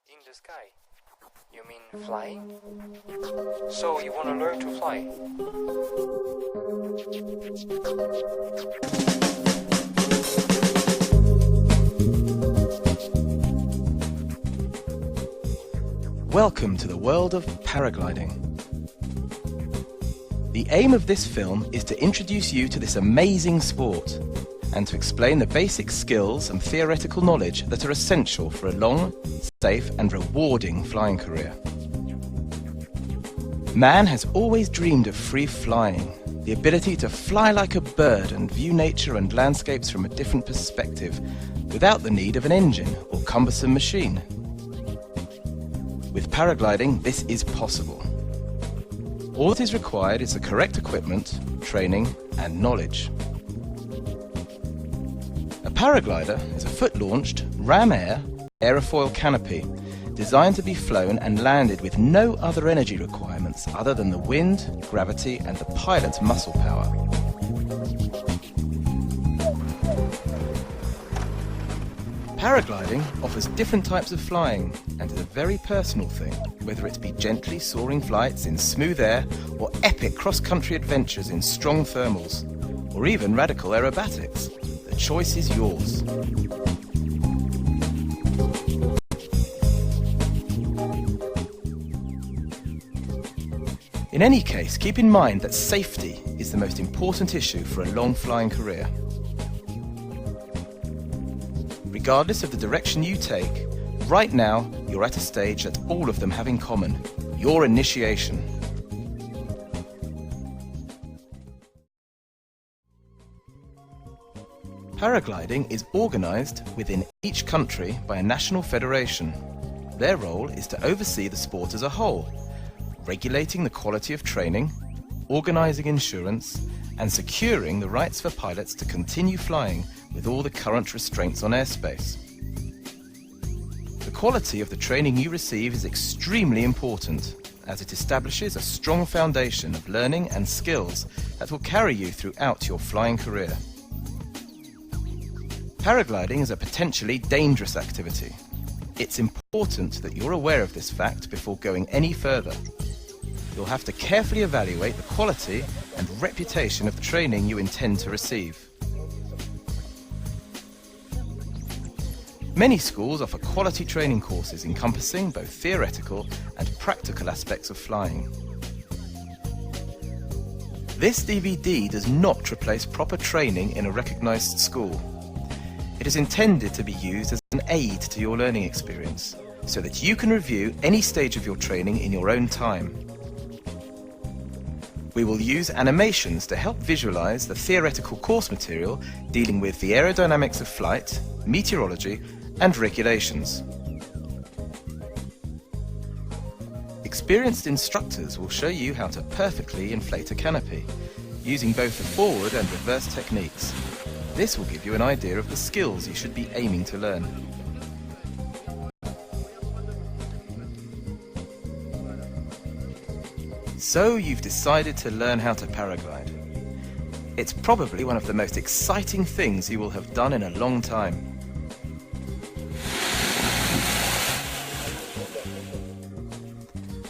In the sky? You mean flying? So you want to learn to fly? Welcome to the world of paragliding. The aim of this film is to introduce you to this amazing sport and to explain the basic skills and theoretical knowledge that are essential for a long, safe and rewarding flying career. Man has always dreamed of free flying, the ability to fly like a bird and view nature and landscapes from a different perspective without the need of an engine or cumbersome machine. With paragliding, this is possible. All that is required is the correct equipment, training and knowledge. A paraglider is a foot-launched, ram-air, aerofoil canopy designed to be flown and landed with no other energy requirements other than the wind, gravity and the pilot's muscle power. Paragliding offers different types of flying and is a very personal thing, whether it be gently soaring flights in smooth air or epic cross-country adventures in strong thermals, or even radical aerobatics. The choice is yours. In any case, keep in mind that safety is the most important issue for a long flying career. Regardless of the direction you take, right now you're at a stage that all of them have in common: your initiation. Paragliding is organised within each country by a national federation. Their role is to oversee the sport as a whole, regulating the quality of training, organising insurance, and securing the rights for pilots to continue flying with all the current restraints on airspace. The quality of the training you receive is extremely important, as it establishes a strong foundation of learning and skills that will carry you throughout your flying career. Paragliding is a potentially dangerous activity. It's important that you're aware of this fact before going any further. You'll have to carefully evaluate the quality and reputation of the training you intend to receive. Many schools offer quality training courses encompassing both theoretical and practical aspects of flying. This DVD does not replace proper training in a recognised school. It is intended to be used as an aid to your learning experience, so that you can review any stage of your training in your own time. We will use animations to help visualize the theoretical course material dealing with the aerodynamics of flight, meteorology, and regulations. Experienced instructors will show you how to perfectly inflate a canopy, using both the forward and reverse techniques. This will give you an idea of the skills you should be aiming to learn. So you've decided to learn how to paraglide. It's probably one of the most exciting things you will have done in a long time.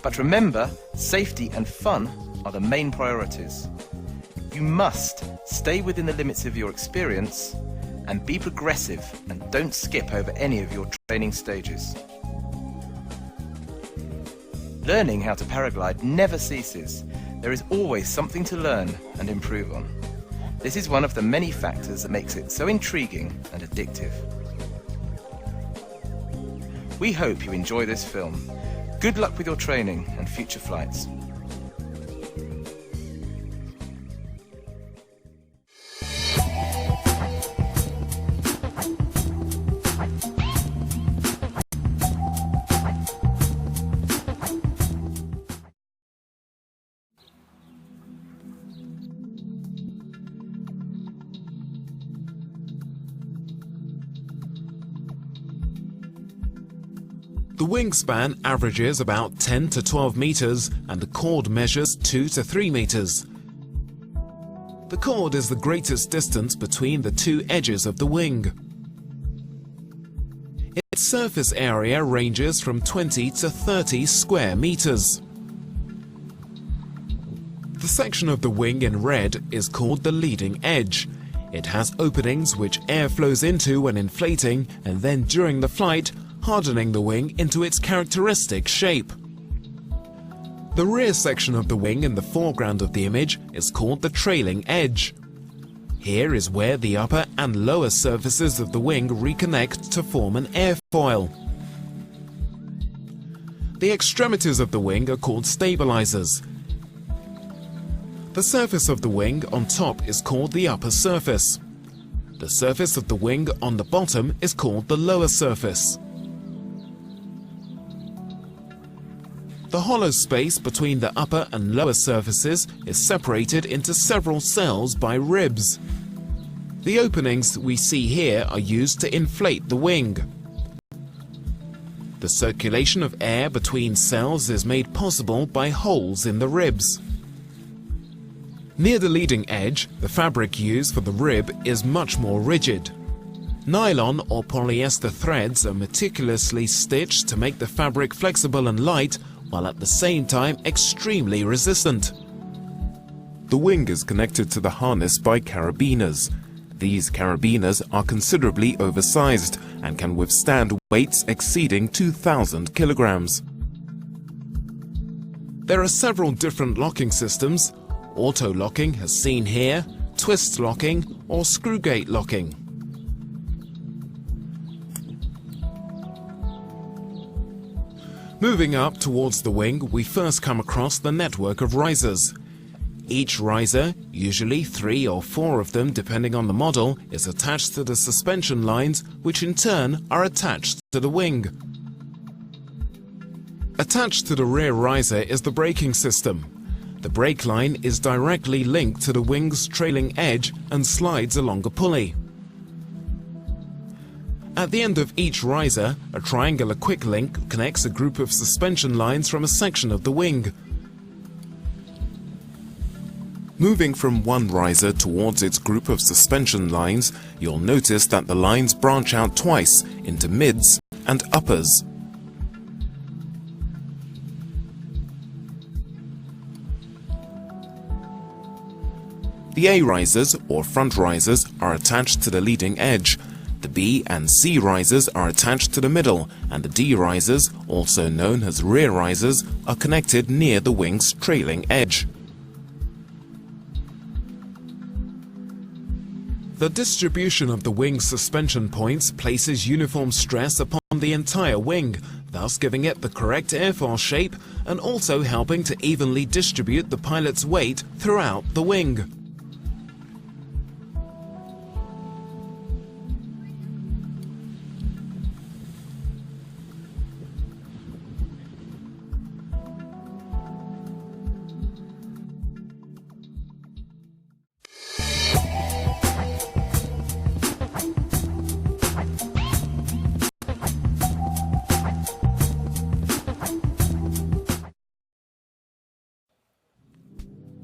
But remember, safety and fun are the main priorities. You must stay within the limits of your experience and be progressive, and don't skip over any of your training stages. Learning how to paraglide never ceases. There is always something to learn and improve on. This is one of the many factors that makes it so intriguing and addictive. We hope you enjoy this film. Good luck with your training and future flights. The wingspan averages about 10 to 12 meters and the chord measures 2 to 3 meters. The chord is the greatest distance between the two edges of the wing. Its surface area ranges from 20 to 30 square meters. The section of the wing in red is called the leading edge. It has openings which air flows into when inflating and then during the flight, hardening the wing into its characteristic shape. The rear section of the wing in the foreground of the image is called the trailing edge. Here is where the upper and lower surfaces of the wing reconnect to form an airfoil. The extremities of the wing are called stabilizers. The surface of the wing on top is called the upper surface. The surface of the wing on the bottom is called the lower surface. The hollow space between the upper and lower surfaces is separated into several cells by ribs. The openings we see here are used to inflate the wing. The circulation of air between cells is made possible by holes in the ribs. Near the leading edge, the fabric used for the rib is much more rigid. Nylon or polyester threads are meticulously stitched to make the fabric flexible and light, while at the same time extremely resistant. The wing is connected to the harness by carabiners. These carabiners are considerably oversized and can withstand weights exceeding 2,000 kilograms. There are several different locking systems. Auto locking as seen here, twist locking or screw gate locking. Moving up towards the wing, we first come across the network of risers. Each riser, usually 3 or 4 of them depending on the model, is attached to the suspension lines, which in turn are attached to the wing. Attached to the rear riser is the braking system. The brake line is directly linked to the wing's trailing edge and slides along a pulley. At the end of each riser, a triangular quick link connects a group of suspension lines from a section of the wing. Moving from one riser towards its group of suspension lines, you'll notice that the lines branch out twice into mids and uppers. The A risers, or front risers, are attached to the leading edge. The B and C risers are attached to the middle, and the D risers, also known as rear risers, are connected near the wing's trailing edge. The distribution of the wing's suspension points places uniform stress upon the entire wing, thus giving it the correct airfoil shape and also helping to evenly distribute the pilot's weight throughout the wing.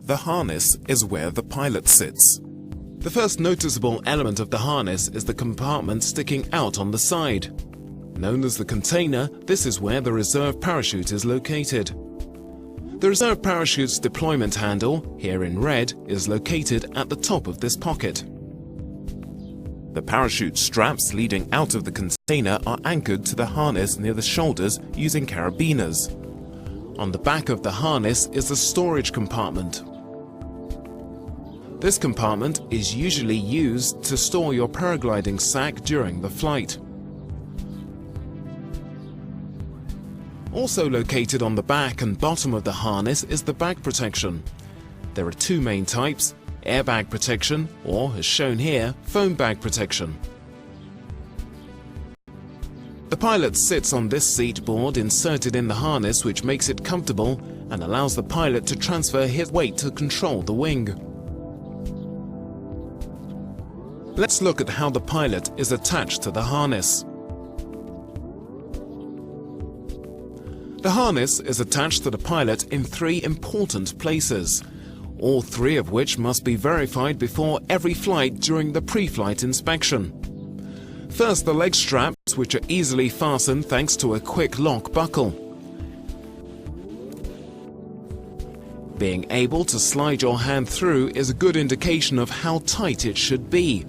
The harness is where the pilot sits. The first noticeable element of the harness is the compartment sticking out on the side. Known as the container, this is where the reserve parachute is located. The reserve parachute's deployment handle, here in red, is located at the top of this pocket. The parachute straps leading out of the container are anchored to the harness near the shoulders using carabiners. On the back of the harness is the storage compartment. This compartment is usually used to store your paragliding sack during the flight. Also located on the back and bottom of the harness is the bag protection. There are two main types: airbag protection or, as shown here, foam bag protection. The pilot sits on this seat board inserted in the harness, which makes it comfortable and allows the pilot to transfer his weight to control the wing. Let's look at how the pilot is attached to the harness. The harness is attached to the pilot in 3 important places, all 3 of which must be verified before every flight during the pre-flight inspection. First, the leg straps, which are easily fastened thanks to a quick lock buckle. Being able to slide your hand through is a good indication of how tight it should be.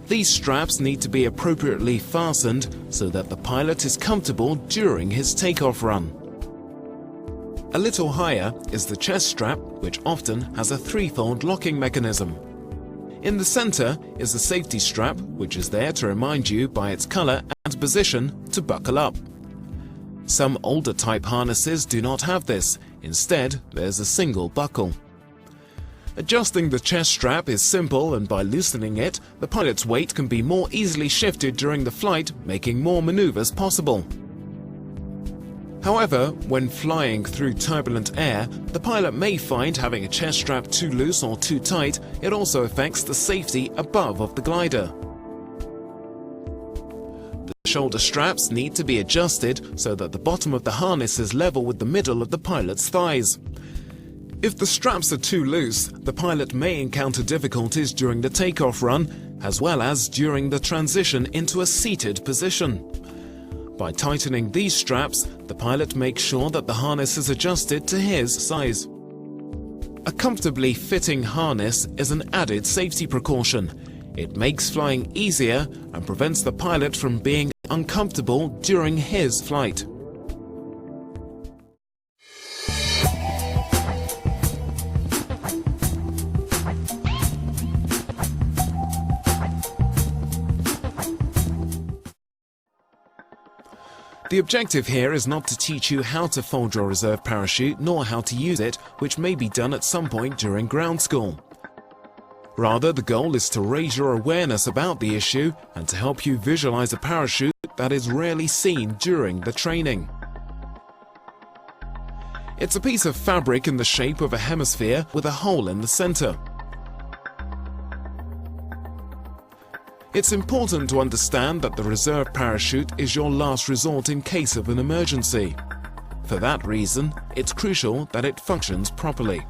These straps need to be appropriately fastened so that the pilot is comfortable during his takeoff run. A little higher is the chest strap, which often has a three-fold locking mechanism. In the center is the safety strap, which is there to remind you by its color and position to buckle up. Some older type harnesses do not have this. Instead, there's a single buckle. Adjusting the chest strap is simple, and by loosening it, the pilot's weight can be more easily shifted during the flight, making more maneuvers possible. However, when flying through turbulent air, the pilot may find having a chest strap too loose or too tight. It also affects the safety above of the glider. The shoulder straps need to be adjusted so that the bottom of the harness is level with the middle of the pilot's thighs. If the straps are too loose, the pilot may encounter difficulties during the takeoff run, as well as during the transition into a seated position. By tightening these straps, the pilot makes sure that the harness is adjusted to his size. A comfortably fitting harness is an added safety precaution. It makes flying easier and prevents the pilot from being uncomfortable during his flight. The objective here is not to teach you how to fold your reserve parachute nor how to use it, which may be done at some point during ground school. Rather, the goal is to raise your awareness about the issue and to help you visualize a parachute that is rarely seen during the training. It's a piece of fabric in the shape of a hemisphere with a hole in the center. It's important to understand that the reserve parachute is your last resort in case of an emergency. For that reason, it's crucial that it functions properly.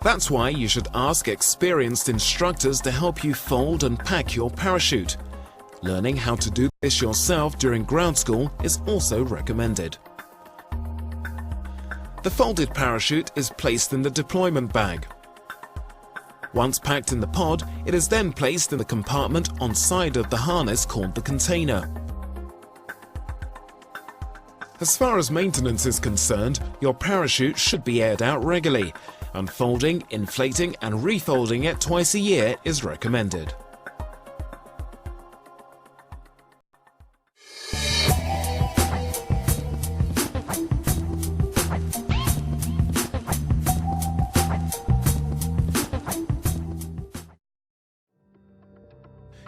That's why you should ask experienced instructors to help you fold and pack your parachute. Learning how to do this yourself during ground school is also recommended. The folded parachute is placed in the deployment bag. Once packed in the pod, it is then placed in the compartment on side of the harness called the container. As far as maintenance is concerned, your parachute should be aired out regularly. Unfolding, inflating and refolding it twice a year is recommended.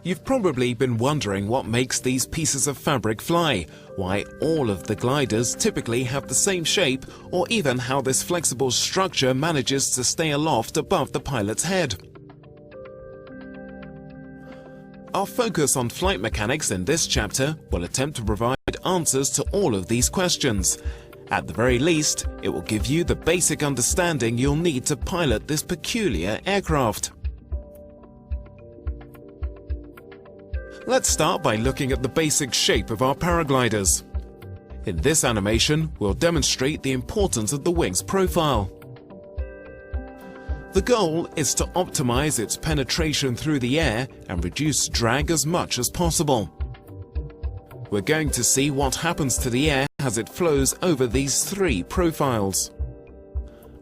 You've probably been wondering what makes these pieces of fabric fly, why all of the gliders typically have the same shape, or even how this flexible structure manages to stay aloft above the pilot's head. Our focus on flight mechanics in this chapter will attempt to provide answers to all of these questions. At the very least, it will give you the basic understanding you'll need to pilot this peculiar aircraft. Let's start by looking at the basic shape of our paragliders. In this animation, we'll demonstrate the importance of the wing's profile. The goal is to optimize its penetration through the air and reduce drag as much as possible. We're going to see what happens to the air as it flows over these three profiles.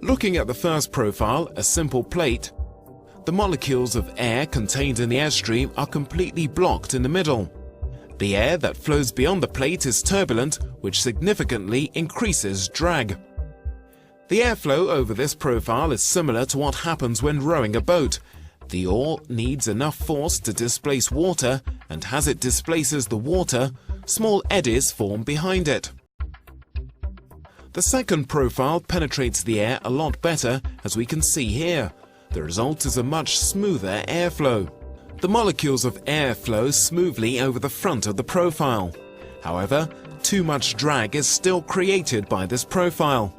Looking at the first profile, a simple plate, the molecules of air contained in the airstream are completely blocked in the middle. The air that flows beyond the plate is turbulent, which significantly increases drag. The airflow over this profile is similar to what happens when rowing a boat. The oar needs enough force to displace water, and as it displaces the water, small eddies form behind it. The second profile penetrates the air a lot better, as we can see here. The result is a much smoother airflow. The molecules of air flow smoothly over the front of the profile. However, too much drag is still created by this profile.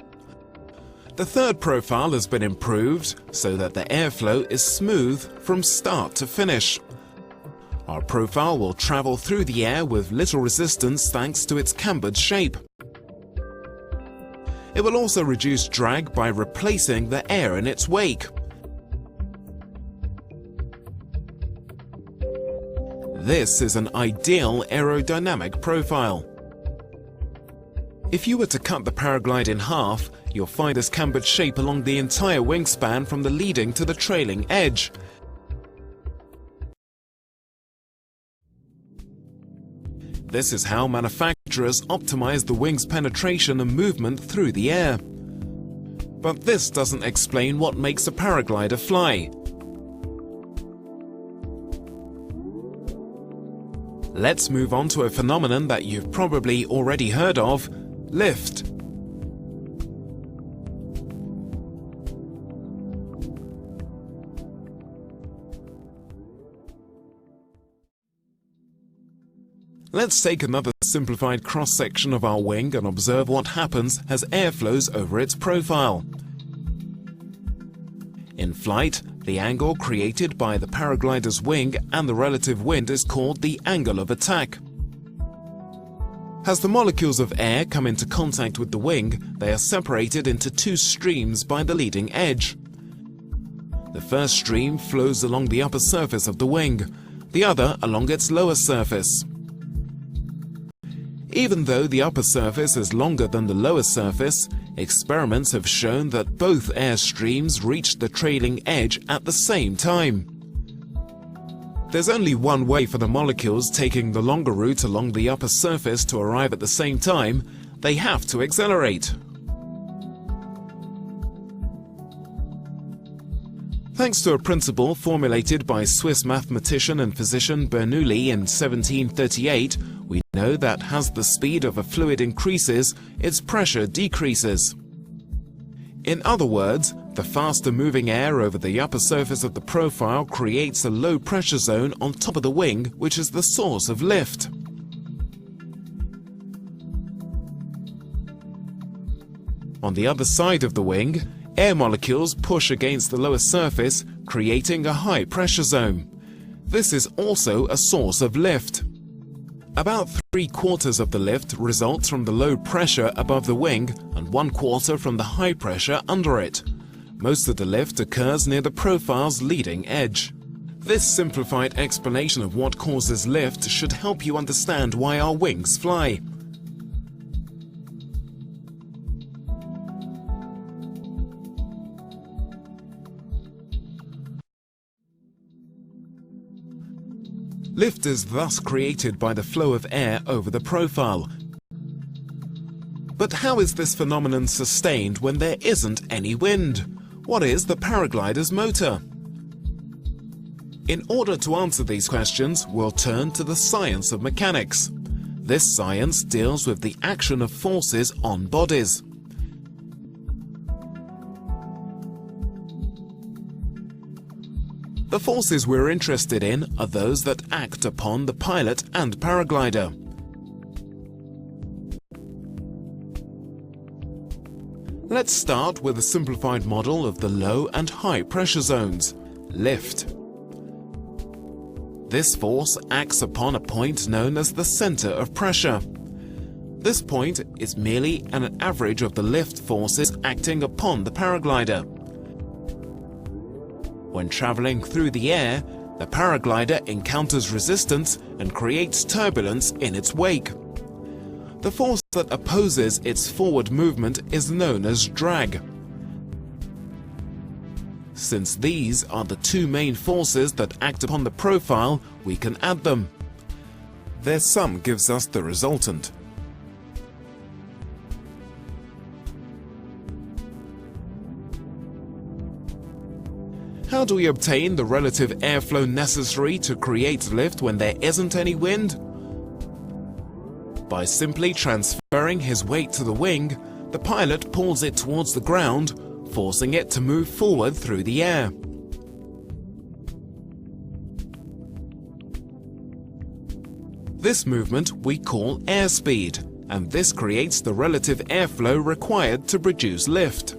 The third profile has been improved so that the airflow is smooth from start to finish. Our profile will travel through the air with little resistance thanks to its cambered shape. It will also reduce drag by replacing the air in its wake. This is an ideal aerodynamic profile. If you were to cut the paraglide in half, you'll find this cambered shape along the entire wingspan from the leading to the trailing edge. This is how manufacturers optimize the wing's penetration and movement through the air. But this doesn't explain what makes a paraglider fly. Let's move on to a phenomenon that you've probably already heard of: lift. Let's take another simplified cross-section of our wing and observe what happens as air flows over its profile. In flight, the angle created by the paraglider's wing and the relative wind is called the angle of attack. As the molecules of air come into contact with the wing, they are separated into two streams by the leading edge. The first stream flows along the upper surface of the wing, the other along its lower surface. Even though the upper surface is longer than the lower surface, experiments have shown that both air streams reach the trailing edge at the same time. There's only one way for the molecules taking the longer route along the upper surface to arrive at the same time: they have to accelerate. Thanks to a principle formulated by Swiss mathematician and physician Bernoulli in 1738, we know that as the speed of a fluid increases, its pressure decreases. In other words, the faster moving air over the upper surface of the profile creates a low pressure zone on top of the wing, which is the source of lift. On the other side of the wing, air molecules push against the lower surface, creating a high pressure zone. This is also a source of lift. About 3/4 of the lift results from the low pressure above the wing and 1/4 from the high pressure under it. Most of the lift occurs near the profile's leading edge. This simplified explanation of what causes lift should help you understand why our wings fly. Lift is thus created by the flow of air over the profile. But how is this phenomenon sustained when there isn't any wind? What is the paraglider's motor? In order to answer these questions, we'll turn to the science of mechanics. This science deals with the action of forces on bodies. The forces we're interested in are those that act upon the pilot and paraglider. Let's start with a simplified model of the low and high pressure zones: lift. This force acts upon a point known as the center of pressure. This point is merely an average of the lift forces acting upon the paraglider. When traveling through the air, the paraglider encounters resistance and creates turbulence in its wake. The force that opposes its forward movement is known as drag. Since these are the two main forces that act upon the profile, we can add them. Their sum gives us the resultant. How do we obtain the relative airflow necessary to create lift when there isn't any wind? By simply transferring his weight to the wing, the pilot pulls it towards the ground, forcing it to move forward through the air. This movement we call airspeed, and this creates the relative airflow required to produce lift.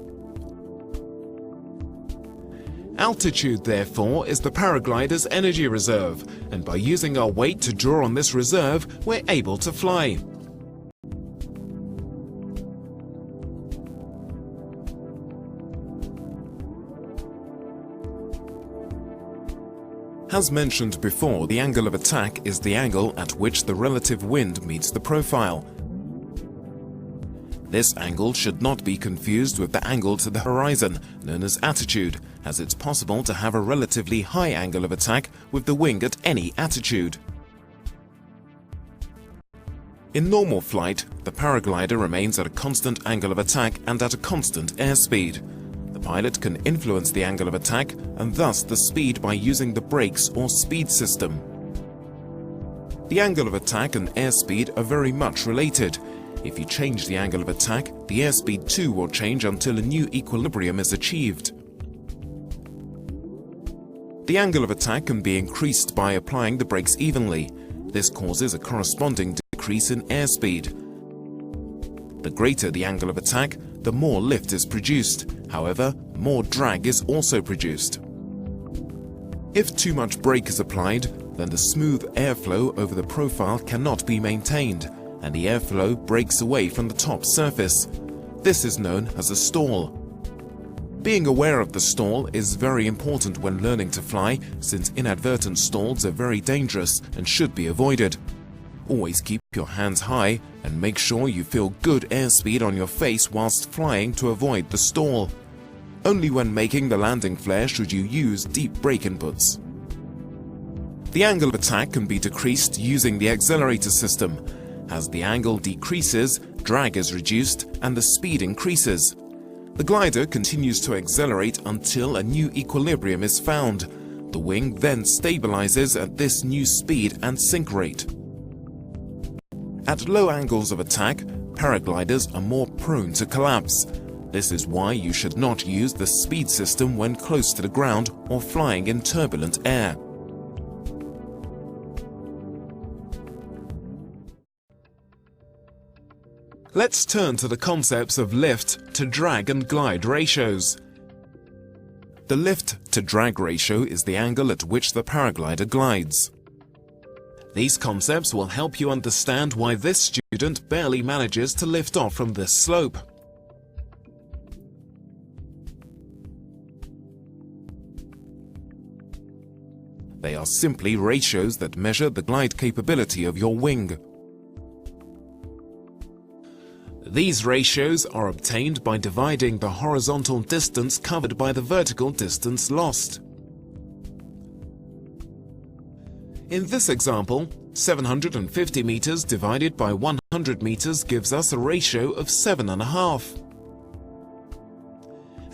Altitude, therefore, is the paraglider's energy reserve, and by using our weight to draw on this reserve, we're able to fly. As mentioned before, the angle of attack is the angle at which the relative wind meets the profile. This angle should not be confused with the angle to the horizon, known as attitude, as it's possible to have a relatively high angle of attack with the wing at any attitude. In normal flight, the paraglider remains at a constant angle of attack and at a constant airspeed. The pilot can influence the angle of attack and thus the speed by using the brakes or speed system. The angle of attack and airspeed are very much related. If you change the angle of attack, the airspeed too will change until a new equilibrium is achieved. The angle of attack can be increased by applying the brakes evenly. This causes a corresponding decrease in airspeed. The greater the angle of attack, the more lift is produced. However, more drag is also produced. If too much brake is applied, then the smooth airflow over the profile cannot be maintained, and the airflow breaks away from the top surface. This is known as a stall. Being aware of the stall is very important when learning to fly, since inadvertent stalls are very dangerous and should be avoided. Always keep your hands high and make sure you feel good airspeed on your face whilst flying to avoid the stall. Only when making the landing flare should you use deep brake inputs. The angle of attack can be decreased using the accelerator system. As the angle decreases, drag is reduced and the speed increases. The glider continues to accelerate until a new equilibrium is found. The wing then stabilizes at this new speed and sink rate. At low angles of attack, paragliders are more prone to collapse. This is why you should not use the speed system when close to the ground or flying in turbulent air. Let's turn to the concepts of lift to drag and glide ratios. The lift to drag ratio is the angle at which the paraglider glides. These concepts will help you understand why this student barely manages to lift off from this slope. They are simply ratios that measure the glide capability of your wing. These ratios are obtained by dividing the horizontal distance covered by the vertical distance lost. In this example, 750 meters divided by 100 meters gives us a ratio of 7.5.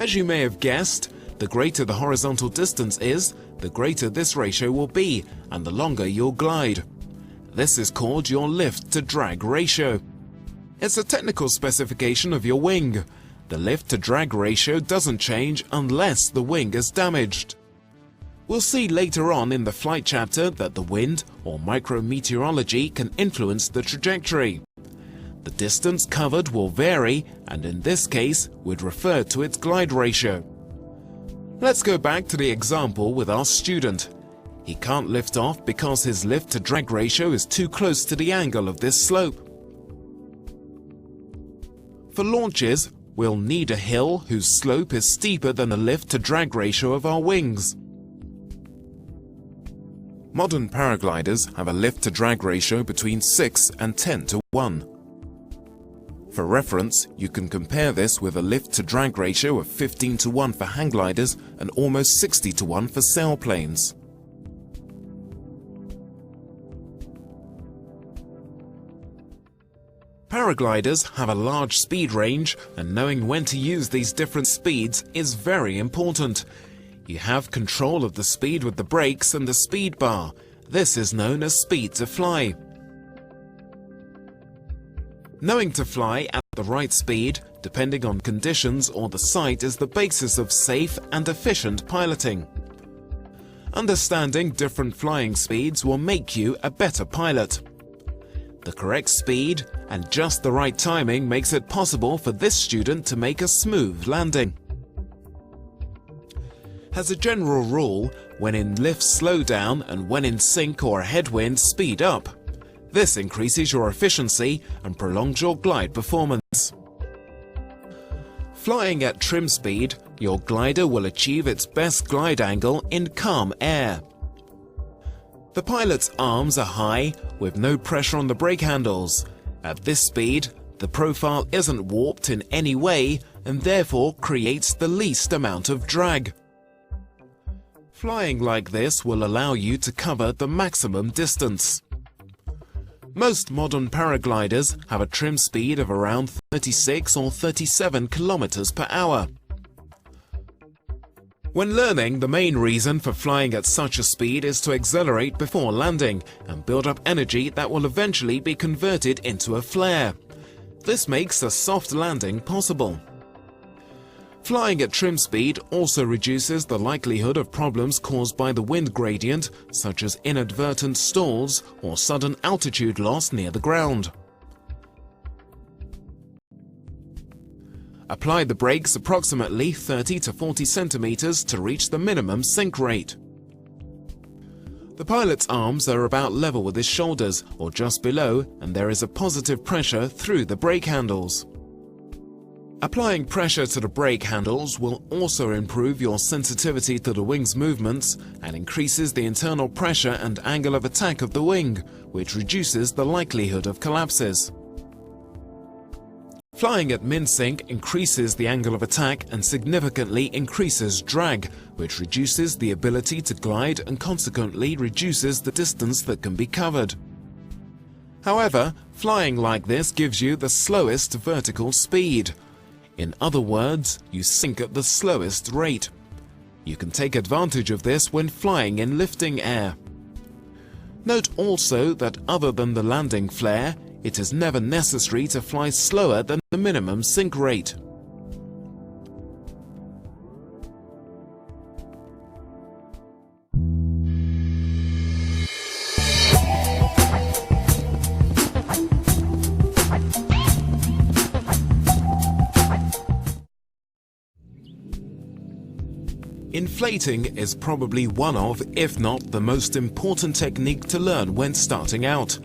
As you may have guessed, the greater the horizontal distance is, the greater this ratio will be, and the longer you'll glide. This is called your lift-to-drag ratio. It's a technical specification of your wing. The lift-to-drag ratio doesn't change unless the wing is damaged. We'll see later on in the flight chapter that the wind, or micrometeorology, can influence the trajectory. The distance covered will vary, and in this case, we'd refer to its glide ratio. Let's go back to the example with our student. He can't lift off because his lift-to-drag ratio is too close to the angle of this slope. For launches, we'll need a hill whose slope is steeper than the lift-to-drag ratio of our wings. Modern paragliders have a lift-to-drag ratio between 6 and 10 to 1. For reference, you can compare this with a lift-to-drag ratio of 15 to 1 for hang gliders and almost 60 to 1 for sailplanes. Paragliders have a large speed range, and knowing when to use these different speeds is very important. You have control of the speed with the brakes and the speed bar. This is known as speed to fly. Knowing to fly at the right speed, depending on conditions or the site, is the basis of safe and efficient piloting. Understanding different flying speeds will make you a better pilot. The correct speed and just the right timing makes it possible for this student to make a smooth landing. As a general rule, when in lift slow down and when in sink or headwind speed up. This increases your efficiency and prolongs your glide performance. Flying at trim speed, your glider will achieve its best glide angle in calm air. The pilot's arms are high with no pressure on the brake handles. At this speed, the profile isn't warped in any way and therefore creates the least amount of drag. Flying like this will allow you to cover the maximum distance. Most modern paragliders have a trim speed of around 36 or 37 kilometers per hour. When learning, the main reason for flying at such a speed is to accelerate before landing and build up energy that will eventually be converted into a flare. This makes a soft landing possible. Flying at trim speed also reduces the likelihood of problems caused by the wind gradient, such as inadvertent stalls or sudden altitude loss near the ground. Apply the brakes approximately 30 to 40 centimeters to reach the minimum sink rate. The pilot's arms are about level with his shoulders or just below, and there is a positive pressure through the brake handles. Applying pressure to the brake handles will also improve your sensitivity to the wing's movements and increases the internal pressure and angle of attack of the wing, which reduces the likelihood of collapses. Flying at min-sync increases the angle of attack and significantly increases drag, which reduces the ability to glide and consequently reduces the distance that can be covered. However, flying like this gives you the slowest vertical speed. In other words, you sink at the slowest rate. You can take advantage of this when flying in lifting air. Note also that other than the landing flare, it is never necessary to fly slower than the minimum sink rate. Inflating is probably one of, if not the most important technique to learn when starting out.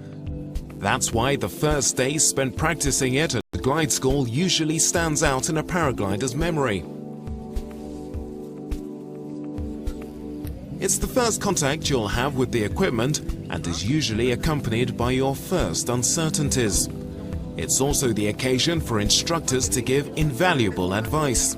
That's why the first day spent practicing it at the glide school usually stands out in a paraglider's memory. It's the first contact you'll have with the equipment and is usually accompanied by your first uncertainties. It's also the occasion for instructors to give invaluable advice.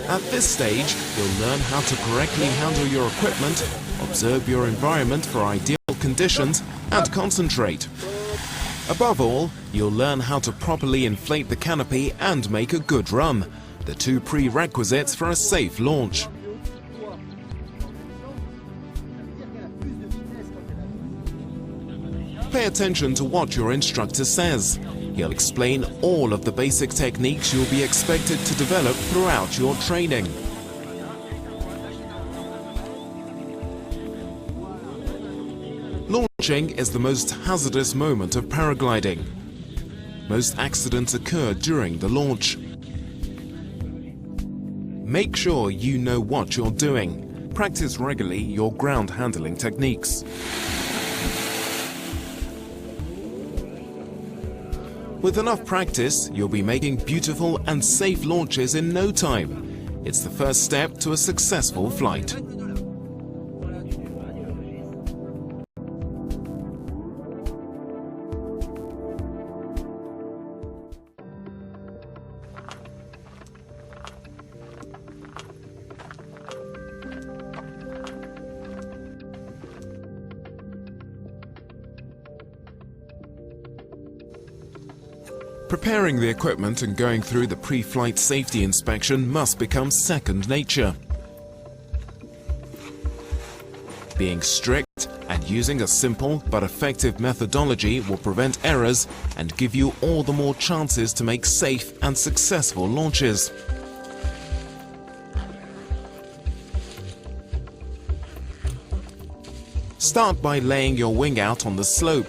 At this stage, you'll learn how to correctly handle your equipment, observe your environment for ideal conditions, and concentrate. Above all, you'll learn how to properly inflate the canopy and make a good run, the two prerequisites for a safe launch. Pay attention to what your instructor says. He'll explain all of the basic techniques you'll be expected to develop throughout your training. Launching is the most hazardous moment of paragliding. Most accidents occur during the launch. Make sure you know what you're doing. Practice regularly your ground handling techniques. With enough practice, you'll be making beautiful and safe launches in no time. It's the first step to a successful flight. Preparing the equipment and going through the pre-flight safety inspection must become second nature. Being strict and using a simple but effective methodology will prevent errors and give you all the more chances to make safe and successful launches. Start by laying your wing out on the slope.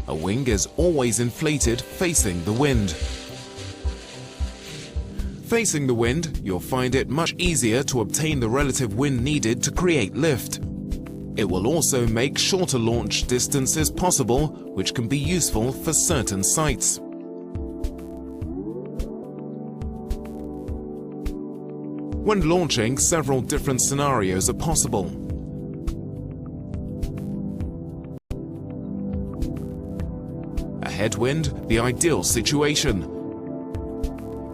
a wing is always inflated facing the wind. Facing the wind, you'll find it much easier to obtain the relative wind needed to create lift. It will also make shorter launch distances possible, which can be useful for certain sites. When launching, several different scenarios are possible. A headwind, the ideal situation.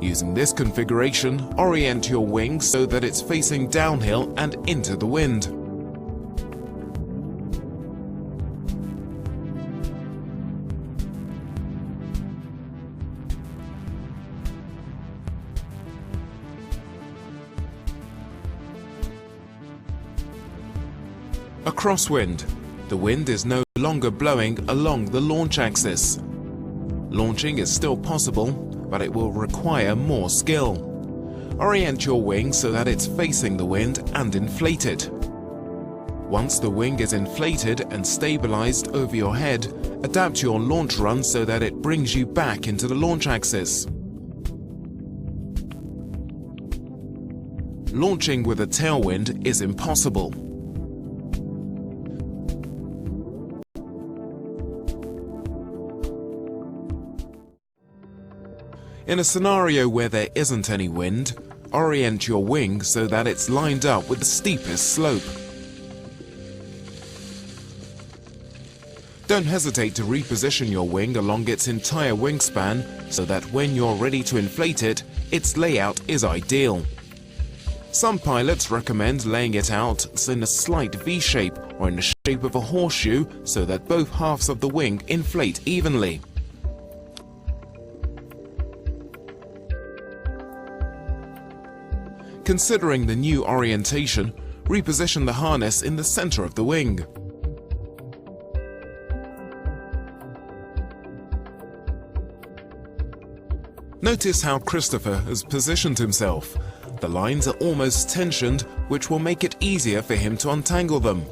Using this configuration, orient your wing so that it's facing downhill and into the wind. A crosswind. The wind is no longer blowing along the launch axis. Launching is still possible, but it will require more skill. Orient your wing so that it's facing the wind and inflate it. Once the wing is inflated and stabilized over your head, adapt your launch run so that it brings you back into the launch axis. Launching with a tailwind is impossible. In a scenario where there isn't any wind, orient your wing so that it's lined up with the steepest slope. Don't hesitate to reposition your wing along its entire wingspan so that when you're ready to inflate it, its layout is ideal. Some pilots recommend laying it out in a slight V-shape or in the shape of a horseshoe so that both halves of the wing inflate evenly. Considering the new orientation, reposition the harness in the center of the wing. Notice how Christopher has positioned himself. The lines are almost tensioned, which will make it easier for him to untangle them.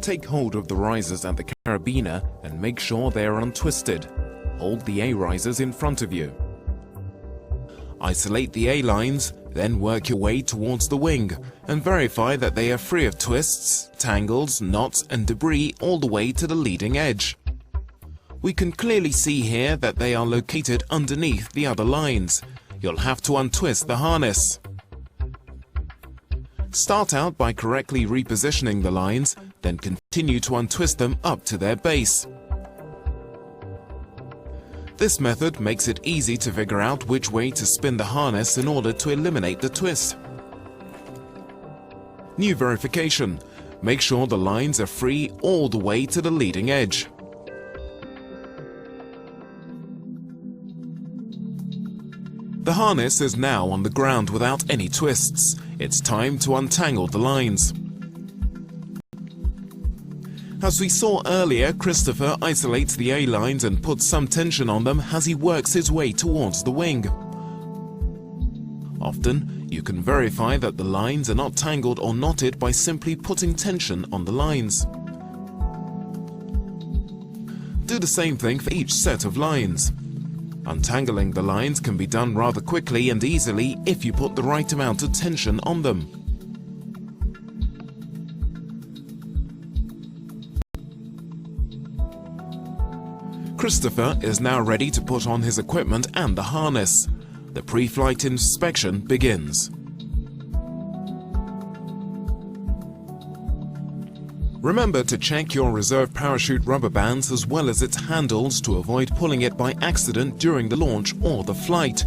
Take hold of the risers at the carabiner and make sure they are untwisted. Hold the A-risers in front of you. Isolate the A-lines, then work your way towards the wing and verify that they are free of twists, tangles, knots and debris all the way to the leading edge. We can clearly see here that they are located underneath the other lines. You'll have to untwist the harness. Start out by correctly repositioning the lines, then continue to untwist them up to their base. This method makes it easy to figure out which way to spin the harness in order to eliminate the twist. New verification. Make sure the lines are free all the way to the leading edge. The harness is now on the ground without any twists. It's time to untangle the lines. As we saw earlier, Christopher isolates the A-lines and puts some tension on them as he works his way towards the wing. Often, you can verify that the lines are not tangled or knotted by simply putting tension on the lines. Do the same thing for each set of lines. Untangling the lines can be done rather quickly and easily if you put the right amount of tension on them. Christopher is now ready to put on his equipment and the harness. The pre-flight inspection begins. Remember to check your reserve parachute rubber bands as well as its handles to avoid pulling it by accident during the launch or the flight.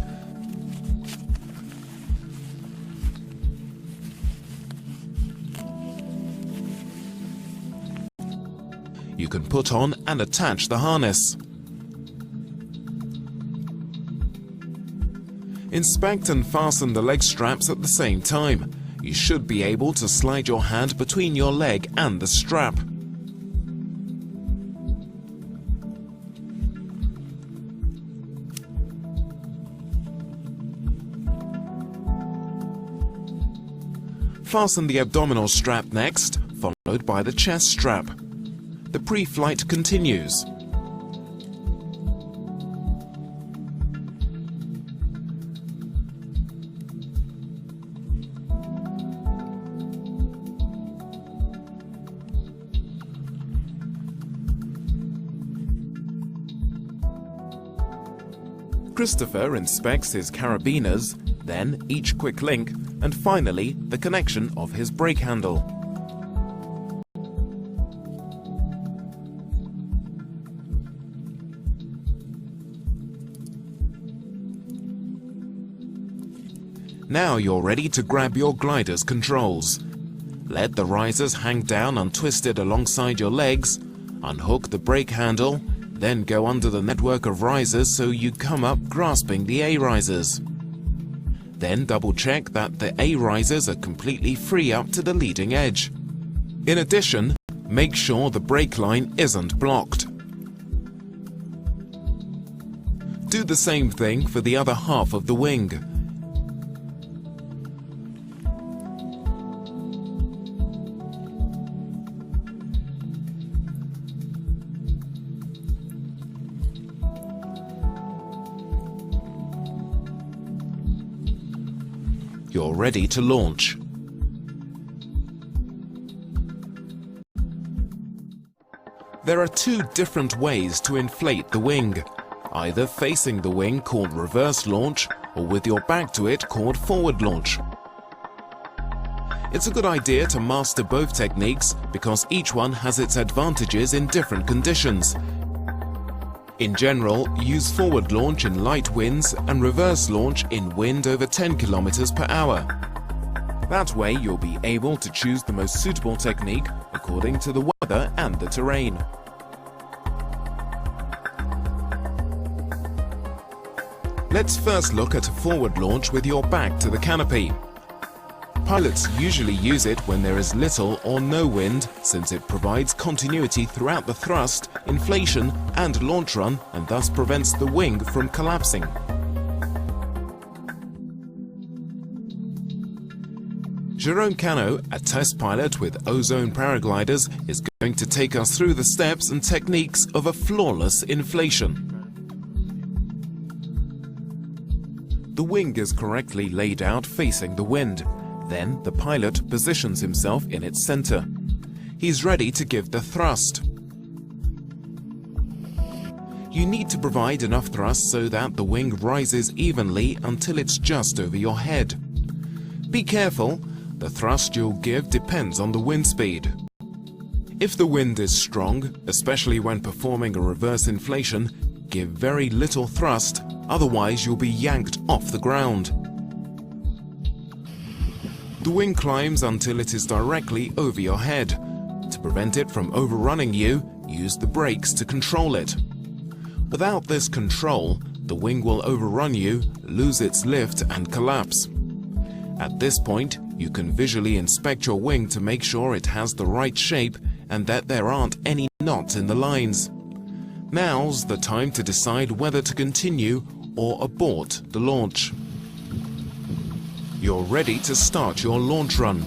You can put on and attach the harness. Inspect and fasten the leg straps at the same time. You should be able to slide your hand between your leg and the strap. Fasten the abdominal strap next, followed by the chest strap. the pre-flight continues. Christopher inspects his carabiners, then each quick link, and finally the connection of his brake handle. Now you're ready to grab your glider's controls. Let the risers hang down untwisted alongside your legs, unhook the brake handle, then go under the network of risers so you come up grasping the A risers. Then double check that the A risers are completely free up to the leading edge. In addition, make sure the brake line isn't blocked. Do the same thing for the other half of the wing. You're ready to launch. There are two different ways to inflate the wing, either facing the wing called reverse launch or with your back to it called forward launch. It's a good idea to master both techniques because each one has its advantages in different conditions. In general, use forward launch in light winds and reverse launch in wind over 10 km per hour. That way you'll be able to choose the most suitable technique according to the weather and the terrain. Let's first look at a forward launch with your back to the canopy. Pilots usually use it when there is little or no wind, since it provides continuity throughout the thrust, inflation and launch run, and thus prevents the wing from collapsing. Jerome Cano, a test pilot with Ozone Paragliders, is going to take us through the steps and techniques of a flawless inflation. The wing is correctly laid out facing the wind. Then the pilot positions himself in its center. He's ready to give the thrust. You need to provide enough thrust so that the wing rises evenly until it's just over your head. Be careful, the thrust you'll give depends on the wind speed. If the wind is strong, especially when performing a reverse inflation, give very little thrust, otherwise you'll be yanked off the ground. The wing climbs until it is directly over your head. To prevent it from overrunning you, use the brakes to control it. Without this control, the wing will overrun you, lose its lift and collapse. At this point, you can visually inspect your wing to make sure it has the right shape and that there aren't any knots in the lines. Now's the time to decide whether to continue or abort the launch. You're ready to start your launch run.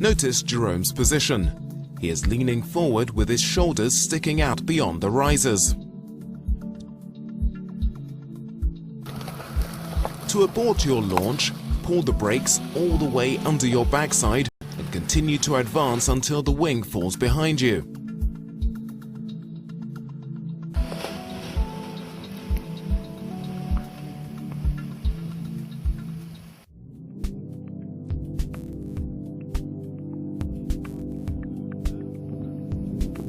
Notice Jerome's position. He is leaning forward with his shoulders sticking out beyond the risers. To abort your launch, pull the brakes all the way under your backside and continue to advance until the wing falls behind you.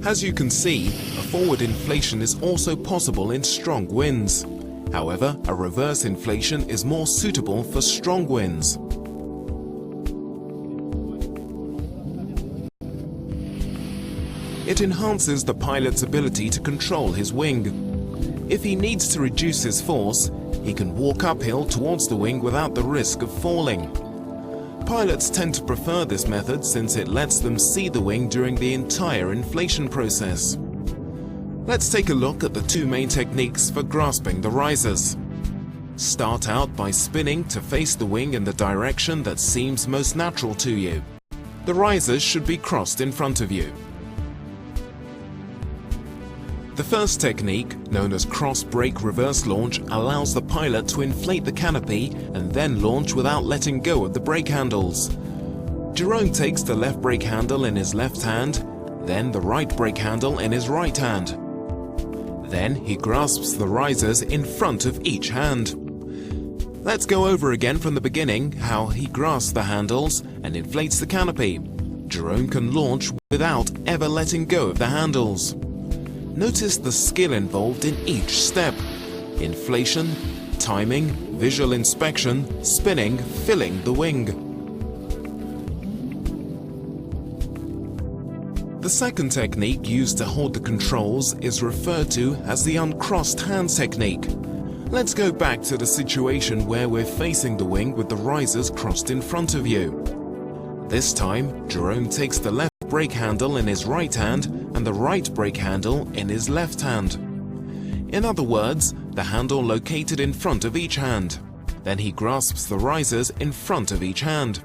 As you can see, a forward inflation is also possible in strong winds. However, a reverse inflation is more suitable for strong winds. It enhances the pilot's ability to control his wing. If he needs to reduce his force, he can walk uphill towards the wing without the risk of falling. Pilots tend to prefer this method since it lets them see the wing during the entire inflation process. Let's take a look at the two main techniques for grasping the risers. Start out by spinning to face the wing in the direction that seems most natural to you. The risers should be crossed in front of you. The first technique, known as cross-brake reverse launch, allows the pilot to inflate the canopy and then launch without letting go of the brake handles. Jerome takes the left brake handle in his left hand, then the right brake handle in his right hand. Then he grasps the risers in front of each hand. Let's go over again from the beginning how he grasps the handles and inflates the canopy. Jerome can launch without ever letting go of the handles. Notice the skill involved in each step: inflation, timing, visual inspection, spinning, filling the wing. The second technique used to hold the controls is referred to as the uncrossed hands technique. Let's go back to the situation where we're facing the wing with the risers crossed in front of you. This time, Jerome takes the left brake handle in his right hand and the right brake handle in his left hand. In other words, the handle located in front of each hand. Then he grasps the risers in front of each hand.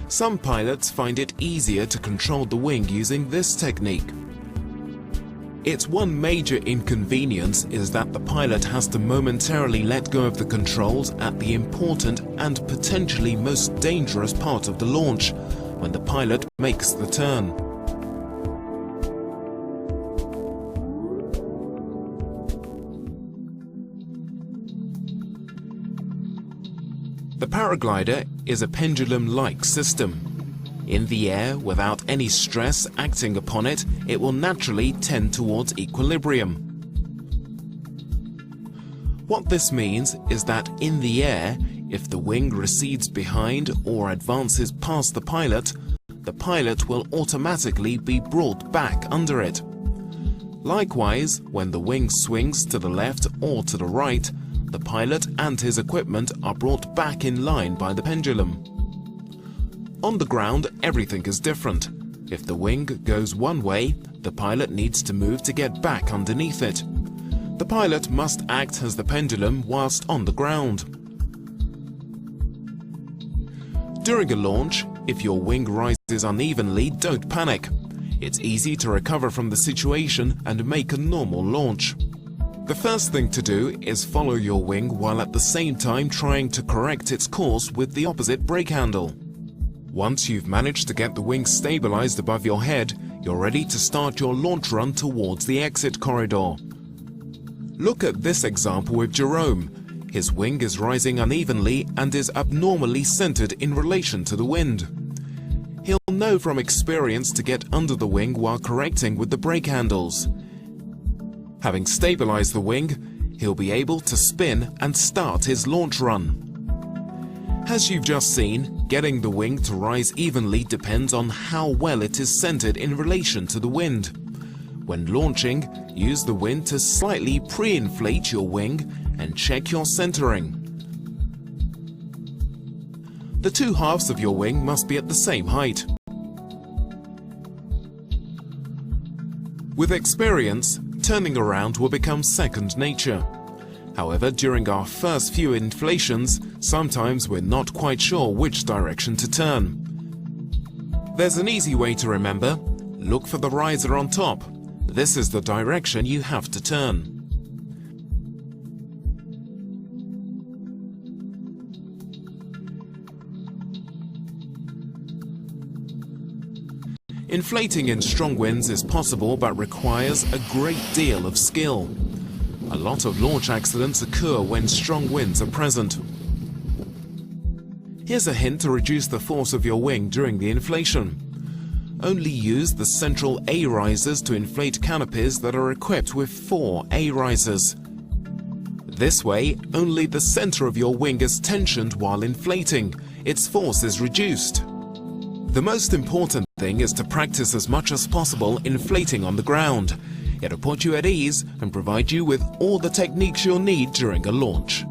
Some pilots find it easier to control the wing using this technique. Its one major inconvenience is that the pilot has to momentarily let go of the controls at the important and potentially most dangerous part of the launch, when the pilot makes the turn. The paraglider is a pendulum-like system. In the air, without any stress acting upon it, it will naturally tend towards equilibrium. What this means is that in the air, if the wing recedes behind or advances past the pilot will automatically be brought back under it. Likewise, when the wing swings to the left or to the right, the pilot and his equipment are brought back in line by the pendulum. On the ground, everything is different. If the wing goes one way, the pilot needs to move to get back underneath it. The pilot must act as the pendulum whilst on the ground. During a launch, if your wing rises unevenly, don't panic. It's easy to recover from the situation and make a normal launch. The first thing to do is follow your wing while at the same time trying to correct its course with the opposite brake handle. Once you've managed to get the wing stabilized above your head, you're ready to start your launch run towards the exit corridor. Look at this example with Jerome. His wing is rising unevenly and is abnormally centered in relation to the wind. He'll know from experience to get under the wing while correcting with the brake handles. Having stabilized the wing, he'll be able to spin and start his launch run. As you've just seen, getting the wing to rise evenly depends on how well it is centered in relation to the wind. When launching, use the wind to slightly pre-inflate your wing and check your centering. The two halves of your wing must be at the same height. With experience, turning around will become second nature. However, during our first few inflations, sometimes we're not quite sure which direction to turn. There's an easy way to remember. Look for the riser on top. This is the direction you have to turn. Inflating in strong winds is possible but requires a great deal of skill. A lot of launch accidents occur when strong winds are present. Here's a hint to reduce the force of your wing during the inflation. Only use the central A risers to inflate canopies that are equipped with 4 A risers. This way, only the center of your wing is tensioned while inflating. Its force is reduced. The most important thing is to practice as much as possible inflating on the ground. It'll put you at ease and provide you with all the techniques you'll need during a launch.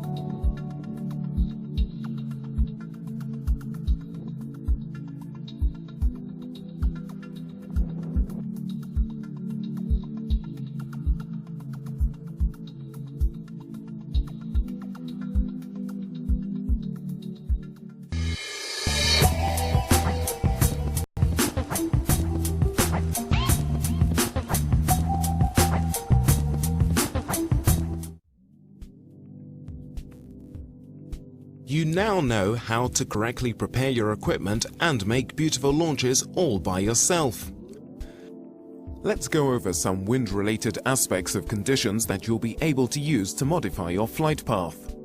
You now know how to correctly prepare your equipment and make beautiful launches all by yourself. Let's go over some wind-related aspects of conditions that you'll be able to use to modify your flight path.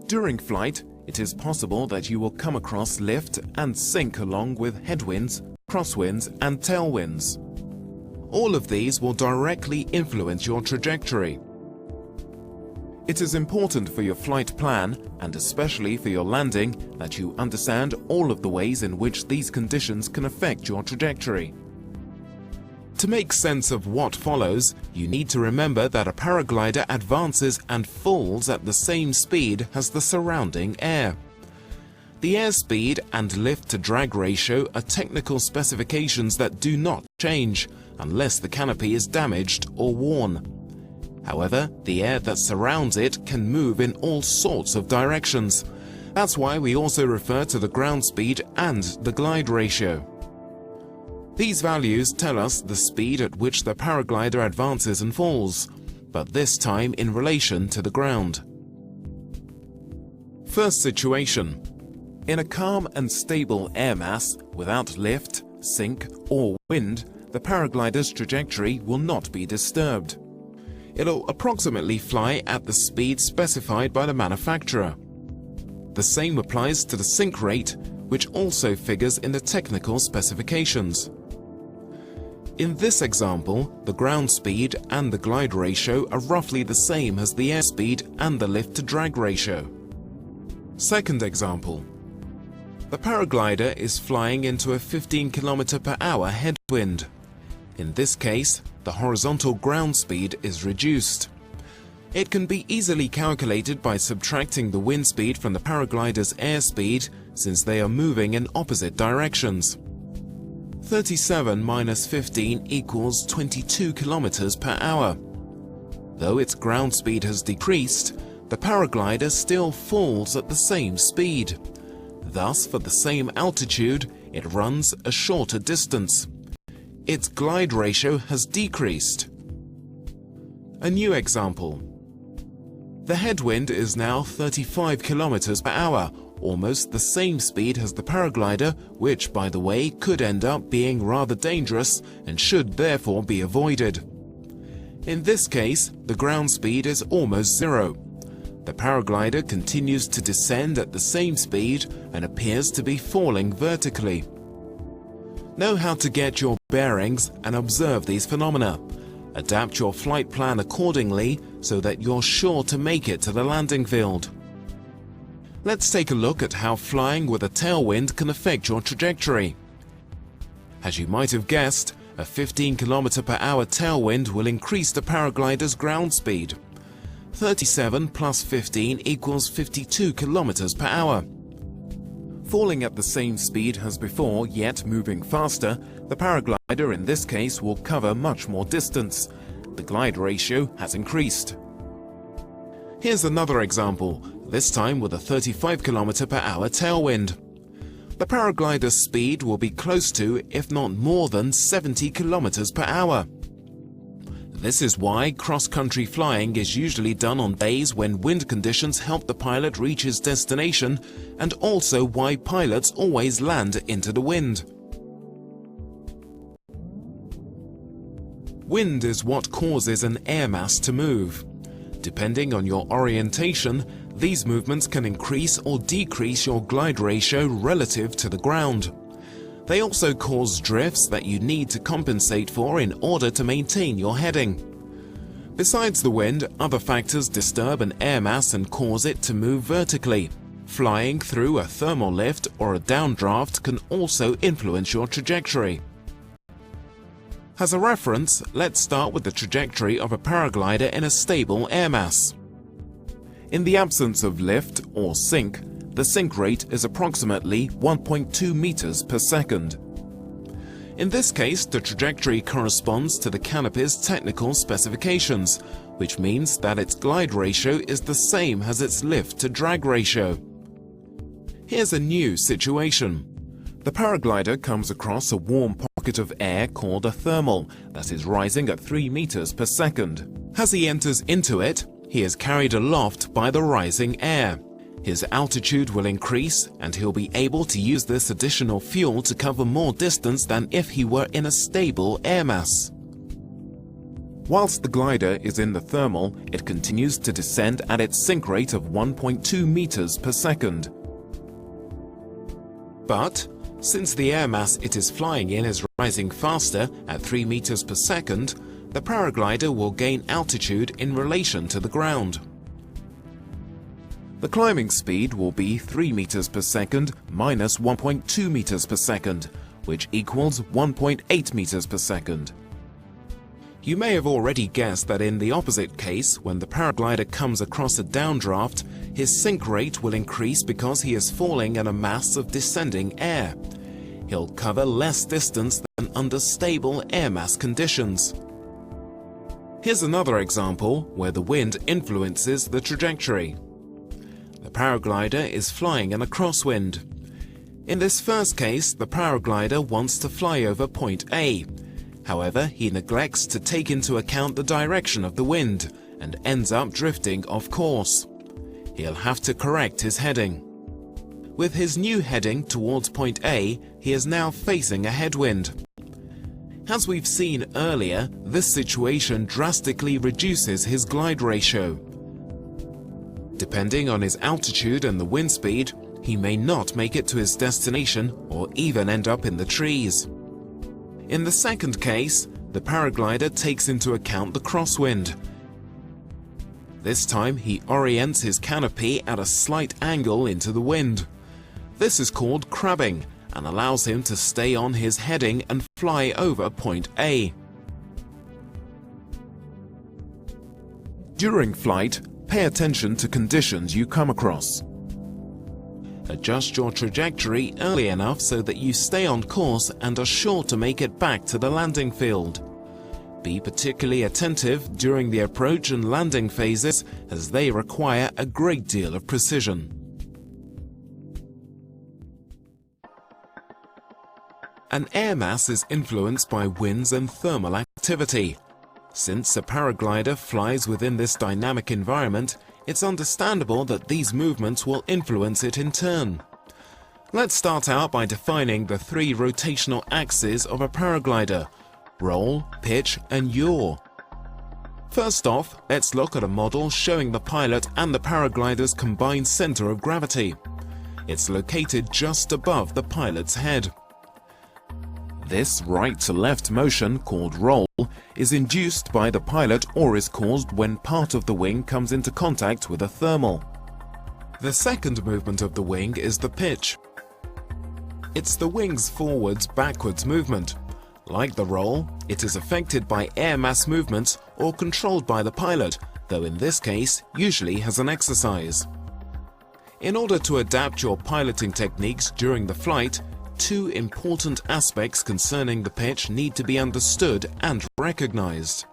During flight, it is possible that you will come across lift and sink along with headwinds, crosswinds, and tailwinds. All of these will directly influence your trajectory. It is important for your flight plan, and especially for your landing, that you understand all of the ways in which these conditions can affect your trajectory. To make sense of what follows, you need to remember that a paraglider advances and falls at the same speed as the surrounding air. The airspeed and lift-to-drag ratio are technical specifications that do not change unless the canopy is damaged or worn. However, the air that surrounds it can move in all sorts of directions. That's why we also refer to the ground speed and the glide ratio. These values tell us the speed at which the paraglider advances and falls, but this time in relation to the ground. First situation. In a calm and stable air mass, without lift, sink, or wind, the paraglider's trajectory will not be disturbed. It'll approximately fly at the speed specified by the manufacturer. The same applies to the sink rate, which also figures in the technical specifications. In this example, the ground speed and the glide ratio are roughly the same as the airspeed and the lift-to-drag ratio. Second example. The paraglider is flying into a 15 km/h headwind. In this case, the horizontal ground speed is reduced. It can be easily calculated by subtracting the wind speed from the paraglider's airspeed, since they are moving in opposite directions. 37 minus 15 equals 22 km/h. Though its ground speed has decreased, the paraglider still falls at the same speed. Thus, for the same altitude, it runs a shorter distance. Its glide ratio has decreased. A new example. The headwind is now 35 km/h, almost the same speed as the paraglider, which, by the way, could end up being rather dangerous and should therefore be avoided. In this case, the ground speed is almost zero. The paraglider continues to descend at the same speed and appears to be falling vertically. Know how to get your bearings and observe these phenomena. Adapt your flight plan accordingly so that you're sure to make it to the landing field. Let's take a look at how flying with a tailwind can affect your trajectory. As you might have guessed, a 15 km/h tailwind will increase the paraglider's ground speed. 37 plus 15 equals 52 km/h. Falling at the same speed as before, yet moving faster, the paraglider in this case will cover much more distance. The glide ratio has increased. Here's another example, this time with a 35 km/h tailwind. The paraglider's speed will be close to, if not more than, 70 km/h. This is why cross-country flying is usually done on days when wind conditions help the pilot reach his destination, and also why pilots always land into the wind. Wind is what causes an air mass to move. Depending on your orientation, these movements can increase or decrease your glide ratio relative to the ground. They also cause drifts that you need to compensate for in order to maintain your heading. Besides the wind, other factors disturb an air mass and cause it to move vertically. Flying through a thermal lift or a downdraft can also influence your trajectory. As a reference, let's start with the trajectory of a paraglider in a stable air mass. In the absence of lift or sink, the sink rate is approximately 1.2 meters per second. In this case, the trajectory corresponds to the canopy's technical specifications, which means that its glide ratio is the same as its lift-to-drag ratio. Here's a new situation. The paraglider comes across a warm pocket of air called a thermal that is rising at 3 meters per second. As he enters into it, he is carried aloft by the rising air. his altitude will increase and he'll be able to use this additional fuel to cover more distance than if he were in a stable air mass. Whilst the glider is in the thermal, it continues to descend at its sink rate of 1.2 meters per second. But since the air mass it is flying in is rising faster at 3 meters per second, the paraglider will gain altitude in relation to the ground. The climbing speed will be 3 meters per second minus 1.2 meters per second, which equals 1.8 meters per second. You may have already guessed that in the opposite case, when the paraglider comes across a downdraft, his sink rate will increase because he is falling in a mass of descending air. He'll cover less distance than under stable air mass conditions. Here's another example where the wind influences the trajectory. The paraglider is flying in a crosswind. In this first case, the paraglider wants to fly over point A. However, he neglects to take into account the direction of the wind and ends up drifting off course. He'll have to correct his heading. With his new heading towards point A, he is now facing a headwind. As we've seen earlier, this situation drastically reduces his glide ratio. Depending on his altitude and the wind speed, he may not make it to his destination or even end up in the trees. In the second case, the paraglider takes into account the crosswind. This time he orients his canopy at a slight angle into the wind. This is called crabbing and allows him to stay on his heading and fly over point A. During flight, pay attention to conditions you come across. Adjust your trajectory early enough so that you stay on course and are sure to make it back to the landing field. Be particularly attentive during the approach and landing phases as they require a great deal of precision. An air mass is influenced by winds and thermal activity. Since a paraglider flies within this dynamic environment, it's understandable that these movements will influence it in turn. Let's start out by defining the 3 rotational axes of a paraglider: roll, pitch, and yaw. First off, let's look at a model showing the pilot and the paraglider's combined center of gravity. It's located just above the pilot's head. This right-to-left motion, called roll, is induced by the pilot or is caused when part of the wing comes into contact with a thermal. The second movement of the wing is the pitch. It's the wing's forwards-backwards movement. Like the roll, it is affected by air mass movements or controlled by the pilot, though in this case usually as an exercise. In order to adapt your piloting techniques during the flight, 2 important aspects concerning the pitch need to be understood and recognized.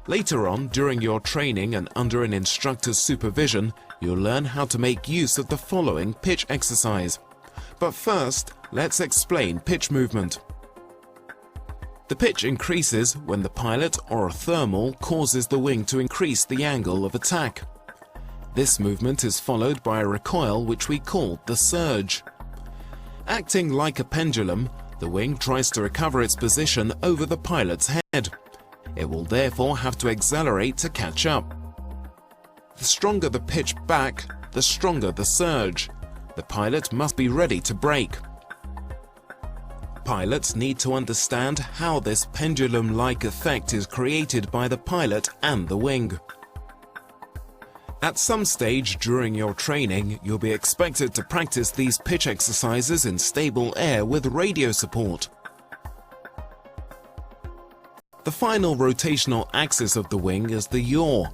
Later on, during your training and under an instructor's supervision, you'll learn how to make use of the following pitch exercise. But first, let's explain pitch movement. The pitch increases when the pilot or a thermal causes the wing to increase the angle of attack. This movement is followed by a recoil which we call the surge. Acting like a pendulum, the wing tries to recover its position over the pilot's head. It will therefore have to accelerate to catch up. The stronger the pitch back, the stronger the surge. The pilot must be ready to brake. Pilots need to understand how this pendulum-like effect is created by the pilot and the wing. At some stage during your training, you'll be expected to practice these pitch exercises in stable air with radio support. The final rotational axis of the wing is the yaw.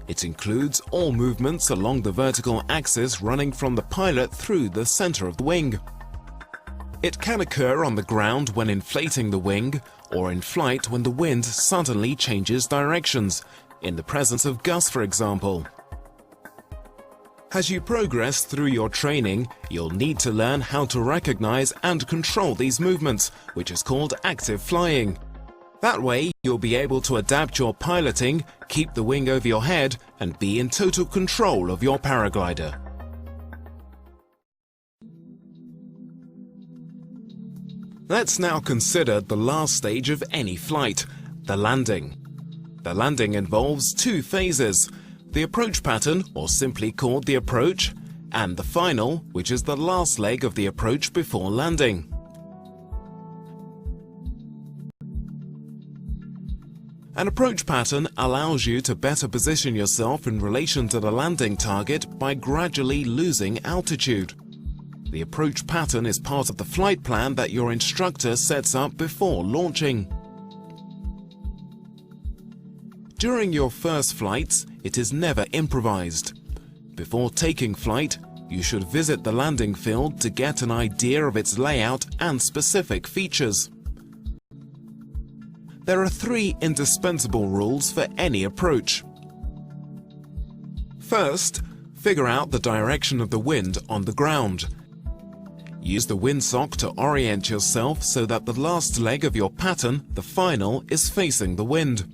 It includes all movements along the vertical axis running from the pilot through the center of the wing. It can occur on the ground when inflating the wing, or in flight when the wind suddenly changes directions, in the presence of gusts for example. As you progress through your training, you'll need to learn how to recognize and control these movements, which is called active flying. That way, you'll be able to adapt your piloting, keep the wing over your head, and be in total control of your paraglider. Let's now consider the last stage of any flight, the landing. The landing involves two phases, the approach pattern, or simply called the approach, and the final, which is the last leg of the approach before landing. An approach pattern allows you to better position yourself in relation to the landing target by gradually losing altitude. The approach pattern is part of the flight plan that your instructor sets up before launching. During your first flights, it is never improvised. Before taking flight, you should visit the landing field to get an idea of its layout and specific features. There are three indispensable rules for any approach. First, figure out the direction of the wind on the ground. Use the windsock to orient yourself so that the last leg of your pattern, the final, is facing the wind.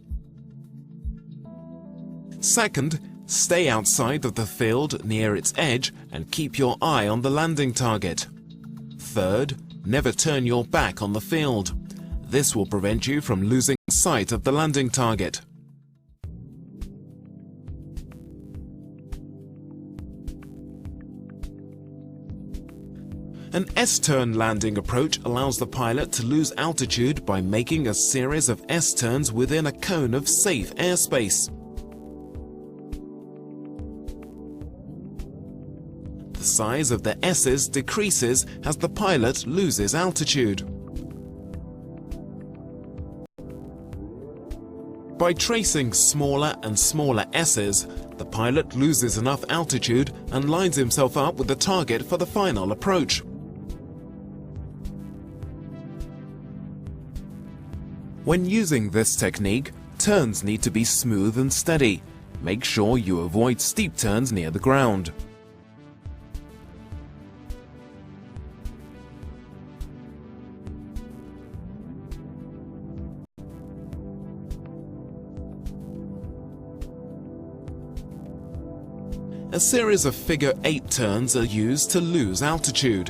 Second, stay outside of the field near its edge and keep your eye on the landing target. Third, never turn your back on the field. This will prevent you from losing sight of the landing target. An S-turn landing approach allows the pilot to lose altitude by making a series of S-turns within a cone of safe airspace. The size of the S's decreases as the pilot loses altitude. By tracing smaller and smaller S's, the pilot loses enough altitude and lines himself up with the target for the final approach. When using this technique, turns need to be smooth and steady. Make sure you avoid steep turns near the ground. A series of figure 8 turns are used to lose altitude.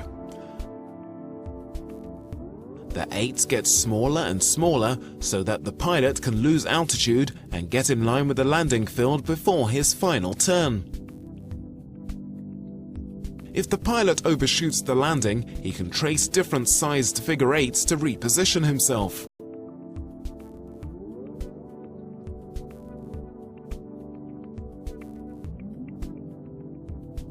The 8s get smaller and smaller so that the pilot can lose altitude and get in line with the landing field before his final turn. If the pilot overshoots the landing, he can trace different sized figure 8s to reposition himself.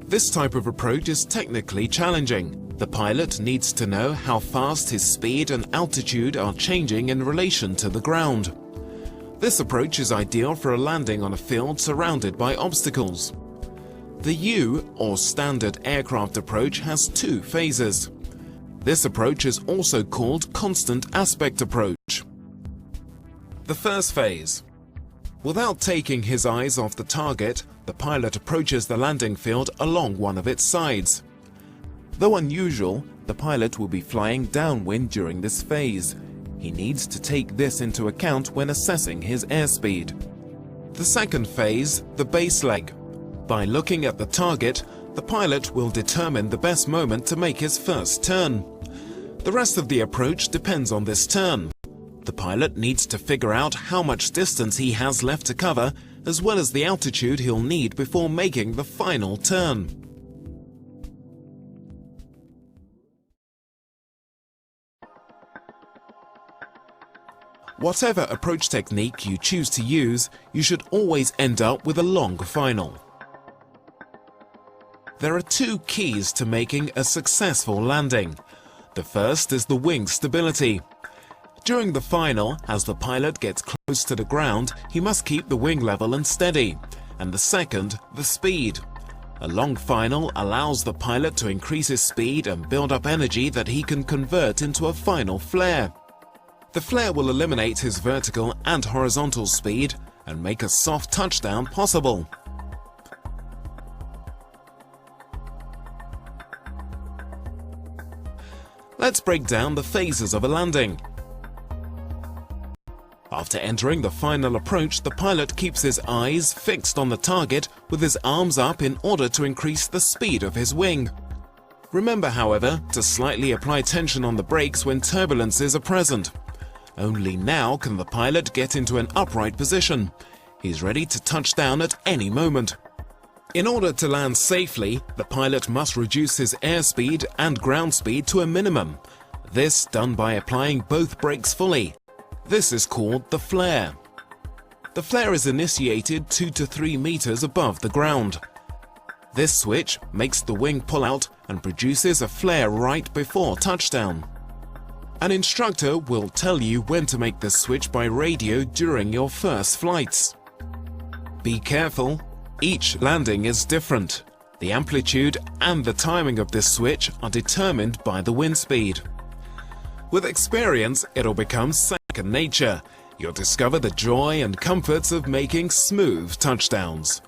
This type of approach is technically challenging. The pilot needs to know how fast his speed and altitude are changing in relation to the ground. This approach is ideal for a landing on a field surrounded by obstacles. The U, or standard aircraft approach, has two phases. This approach is also called constant aspect approach. The first phase. Without taking his eyes off the target, the pilot approaches the landing field along one of its sides. Though unusual, the pilot will be flying downwind during this phase. He needs to take this into account when assessing his airspeed. The second phase, the base leg. By looking at the target, the pilot will determine the best moment to make his first turn. The rest of the approach depends on this turn. The pilot needs to figure out how much distance he has left to cover, as well as the altitude he'll need before making the final turn. Whatever approach technique you choose to use, you should always end up with a long final. There are two keys to making a successful landing. The first is the wing stability. During the final, as the pilot gets close to the ground, he must keep the wing level and steady. And the second, the speed. A long final allows the pilot to increase his speed and build up energy that he can convert into a final flare. The flare will eliminate his vertical and horizontal speed and make a soft touchdown possible. Let's break down the phases of a landing. After entering the final approach, the pilot keeps his eyes fixed on the target with his arms up in order to increase the speed of his wing. Remember, however, to slightly apply tension on the brakes when turbulences are present. Only now can the pilot get into an upright position. He's ready to touch down at any moment. In order to land safely, the pilot must reduce his airspeed and ground speed to a minimum. This done by applying both brakes fully. This is called the flare. The flare is initiated 2 to 3 meters above the ground. This switch makes the wing pull out and produces a flare right before touchdown. An instructor will tell you when to make this switch by radio during your first flights. Be careful, each landing is different. The amplitude and the timing of this switch are determined by the wind speed. With experience, it'll become second nature. You'll discover the joy and comforts of making smooth touchdowns.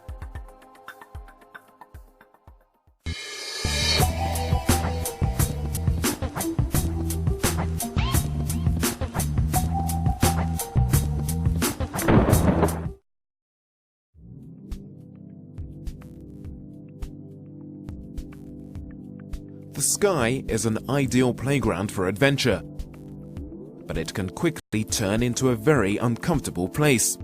The sky is an ideal playground for adventure, but it can quickly turn into a very uncomfortable place.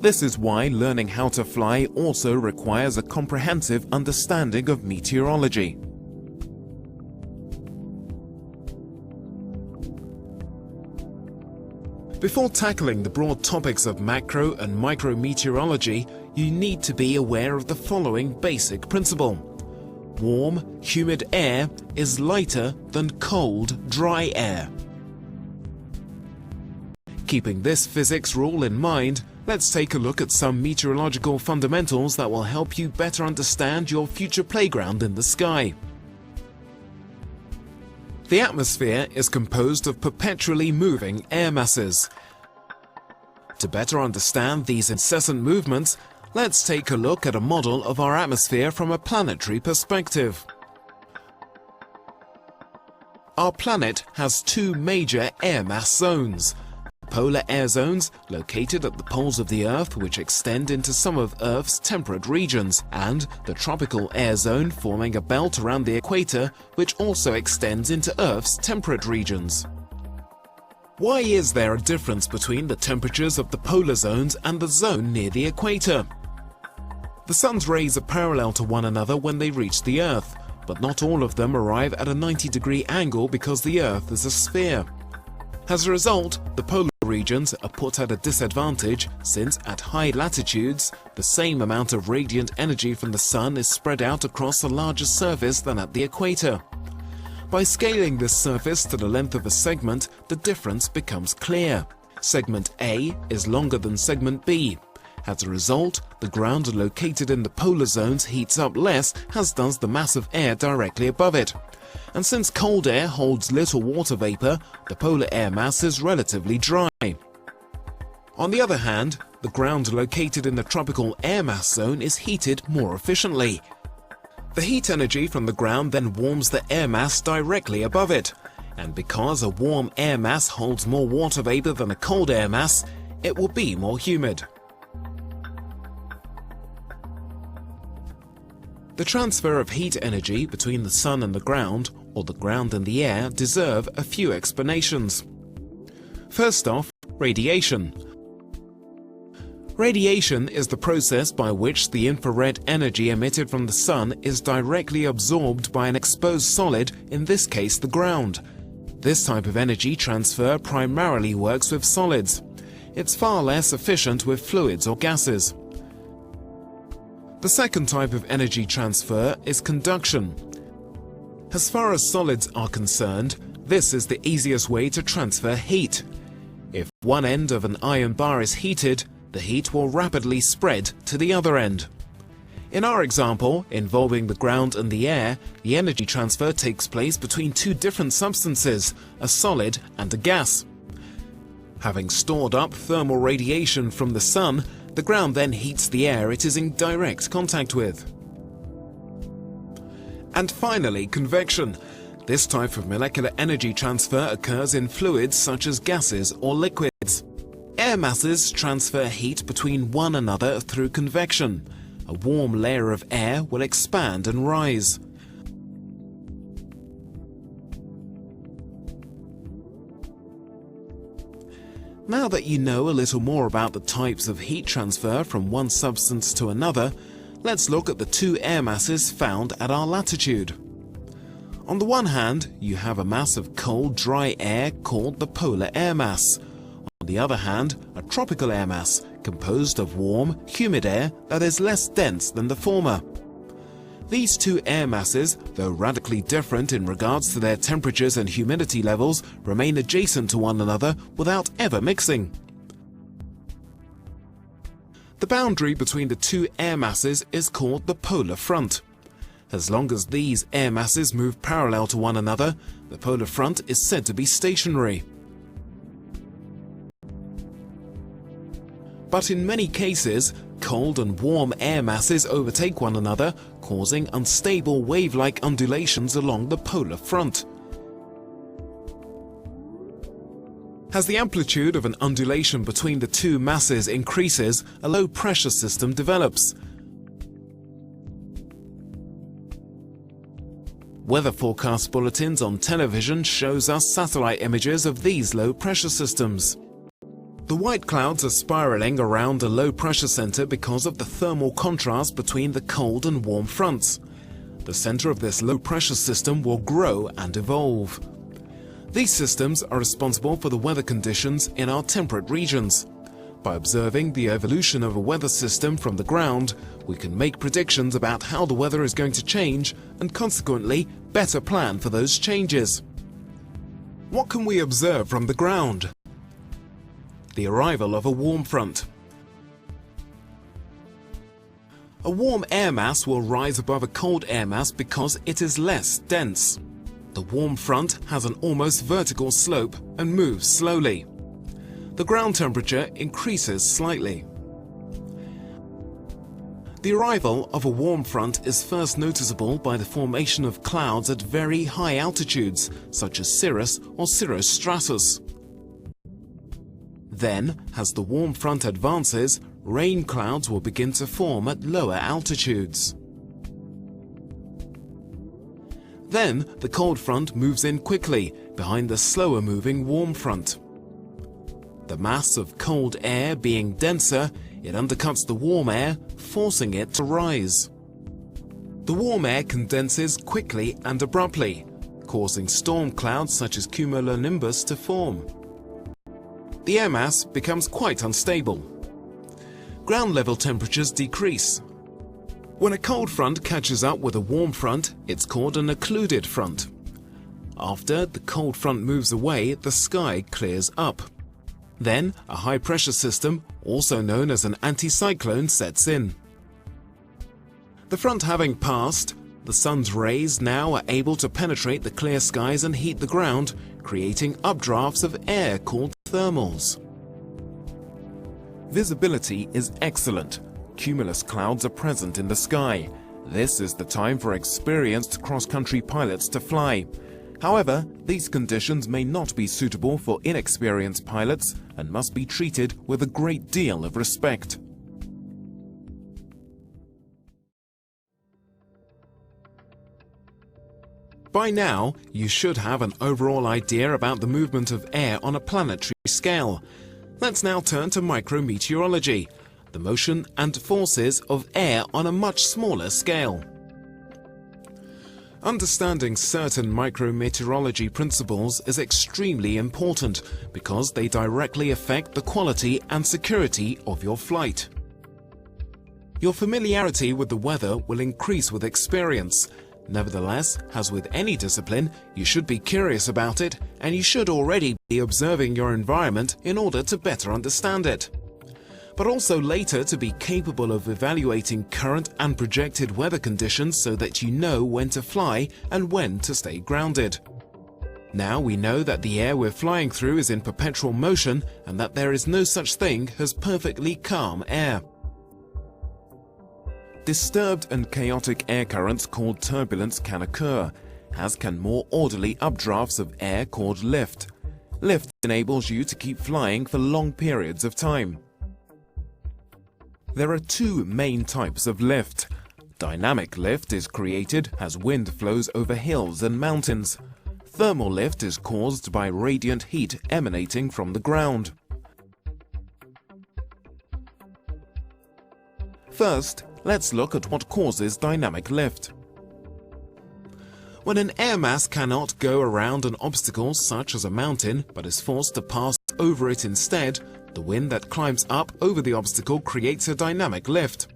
This is why learning how to fly also requires a comprehensive understanding of meteorology. Before tackling the broad topics of macro and micro meteorology, you need to be aware of the following basic principle. Warm, humid air is lighter than cold, dry air. Keeping this physics rule in mind, let's take a look at some meteorological fundamentals that will help you better understand your future playground in the sky. The atmosphere is composed of perpetually moving air masses. To better understand these incessant movements, let's take a look at a model of our atmosphere from a planetary perspective. Our planet has two major air mass zones. Polar air zones, located at the poles of the Earth, which extend into some of Earth's temperate regions, and the tropical air zone forming a belt around the equator, which also extends into Earth's temperate regions. Why is there a difference between the temperatures of the polar zones and the zone near the equator? The sun's rays are parallel to one another when they reach the Earth, but not all of them arrive at a 90-degree angle because the Earth is a sphere. As a result, the polar regions are put at a disadvantage since at high latitudes, the same amount of radiant energy from the sun is spread out across a larger surface than at the equator. By scaling this surface to the length of a segment, the difference becomes clear. Segment A is longer than segment B. As a result, the ground located in the polar zones heats up less, as does the mass of air directly above it. And since cold air holds little water vapor, the polar air mass is relatively dry. On the other hand, the ground located in the tropical air mass zone is heated more efficiently. The heat energy from the ground then warms the air mass directly above it. And because a warm air mass holds more water vapor than a cold air mass, it will be more humid. The transfer of heat energy between the sun and the ground, or the ground and the air, deserve a few explanations. First off, radiation. Radiation is the process by which the infrared energy emitted from the sun is directly absorbed by an exposed solid, in this case the ground. This type of energy transfer primarily works with solids. It's far less efficient with fluids or gases. The second type of energy transfer is conduction. As far as solids are concerned, this is the easiest way to transfer heat. If one end of an iron bar is heated, the heat will rapidly spread to the other end. In our example, involving the ground and the air, the energy transfer takes place between two different substances, a solid and a gas. Having stored up thermal radiation from the sun, the ground then heats the air it is in direct contact with. And finally, convection. This type of molecular energy transfer occurs in fluids such as gases or liquids. Air masses transfer heat between one another through convection. A warm layer of air will expand and rise. Now that you know a little more about the types of heat transfer from one substance to another, let's look at the two air masses found at our latitude. On the one hand, you have a mass of cold, dry air called the polar air mass. On the other hand, a tropical air mass composed of warm, humid air that is less dense than the former. These two air masses, though radically different in regards to their temperatures and humidity levels, remain adjacent to one another without ever mixing. The boundary between the two air masses is called the polar front. As long as these air masses move parallel to one another, the polar front is said to be stationary. But in many cases, cold and warm air masses overtake one another, causing unstable wave-like undulations along the polar front. As the amplitude of an undulation between the two masses increases, a low-pressure system develops. Weather forecast bulletins on television shows us satellite images of these low-pressure systems. The white clouds are spiraling around a low-pressure center because of the thermal contrast between the cold and warm fronts. The center of this low-pressure system will grow and evolve. These systems are responsible for the weather conditions in our temperate regions. By observing the evolution of a weather system from the ground, we can make predictions about how the weather is going to change and consequently better plan for those changes. What can we observe from the ground? The arrival of a warm front. A warm air mass will rise above a cold air mass because it is less dense. The warm front has an almost vertical slope and moves slowly. The ground temperature increases slightly. The arrival of a warm front is first noticeable by the formation of clouds at very high altitudes, such as cirrus or cirrostratus. Then, as the warm front advances, rain clouds will begin to form at lower altitudes. Then, the cold front moves in quickly, behind the slower-moving warm front. The mass of cold air being denser, it undercuts the warm air, forcing it to rise. The warm air condenses quickly and abruptly, causing storm clouds such as cumulonimbus to form. The air mass becomes quite unstable. Ground level temperatures decrease. When a cold front catches up with a warm front, it's called an occluded front. After the cold front moves away, the sky clears up. Then, a high-pressure system, also known as an anticyclone, sets in. The front having passed, the sun's rays now are able to penetrate the clear skies and heat the ground, creating updrafts of air called thermals. Visibility is excellent. Cumulus clouds are present in the sky. This is the time for experienced cross-country pilots to fly. However, these conditions may not be suitable for inexperienced pilots and must be treated with a great deal of respect. By now, you should have an overall idea about the movement of air on a planetary scale. Let's now turn to micrometeorology, the motion and forces of air on a much smaller scale. Understanding certain micrometeorology principles is extremely important because they directly affect the quality and security of your flight. Your familiarity with the weather will increase with experience. Nevertheless, as with any discipline, you should be curious about it, and you should already be observing your environment in order to better understand it. But also later to be capable of evaluating current and projected weather conditions so that you know when to fly and when to stay grounded. Now we know that the air we're flying through is in perpetual motion and that there is no such thing as perfectly calm air. Disturbed and chaotic air currents called turbulence can occur, as can more orderly updrafts of air called lift. Lift enables you to keep flying for long periods of time. There are two main types of lift. Dynamic lift is created as wind flows over hills and mountains. Thermal lift is caused by radiant heat emanating from the ground. First, let's look at what causes dynamic lift. When an air mass cannot go around an obstacle such as a mountain, but is forced to pass over it instead, the wind that climbs up over the obstacle creates a dynamic lift.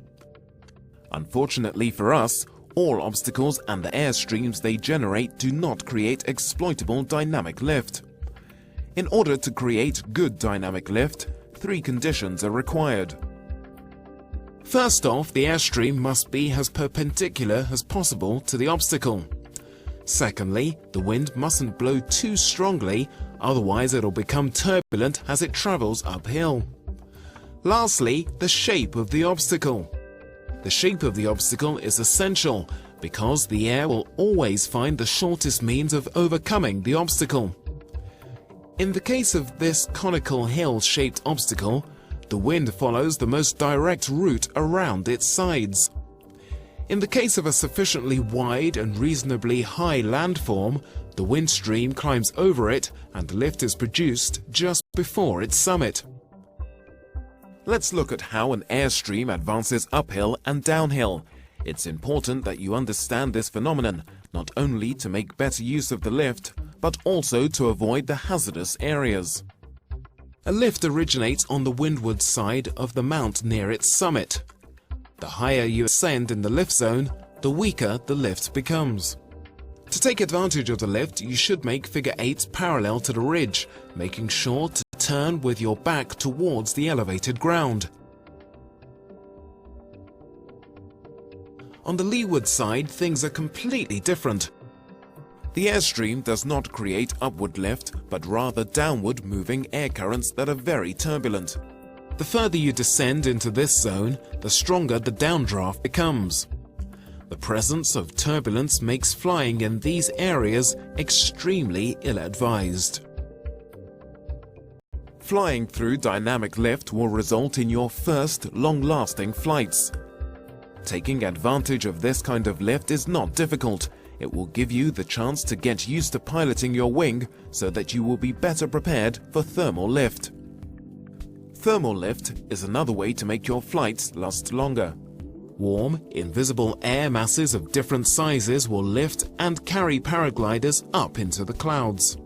Unfortunately for us, all obstacles and the airstreams they generate do not create exploitable dynamic lift. In order to create good dynamic lift, 3 conditions are required. First off, the airstream must be as perpendicular as possible to the obstacle. Secondly, the wind mustn't blow too strongly, otherwise it'll become turbulent as it travels uphill. Lastly, the shape of the obstacle. The shape of the obstacle is essential because the air will always find the shortest means of overcoming the obstacle. In the case of this conical hill-shaped obstacle, the wind follows the most direct route around its sides. In the case of a sufficiently wide and reasonably high landform, the wind stream climbs over it and lift is produced just before its summit. Let's look at how an airstream advances uphill and downhill. It's important that you understand this phenomenon, not only to make better use of the lift, but also to avoid the hazardous areas. A lift originates on the windward side of the mount near its summit. The higher you ascend in the lift zone, the weaker the lift becomes. To take advantage of the lift, you should make figure 8 parallel to the ridge, making sure to turn with your back towards the elevated ground. On the leeward side, things are completely different. The airstream does not create upward lift, but rather downward moving air currents that are very turbulent. The further you descend into this zone, the stronger the downdraft becomes. The presence of turbulence makes flying in these areas extremely ill-advised. Flying through dynamic lift will result in your first long-lasting flights. Taking advantage of this kind of lift is not difficult. It will give you the chance to get used to piloting your wing so that you will be better prepared for thermal lift. Thermal lift is another way to make your flights last longer. Warm, invisible air masses of different sizes will lift and carry paragliders up into the clouds.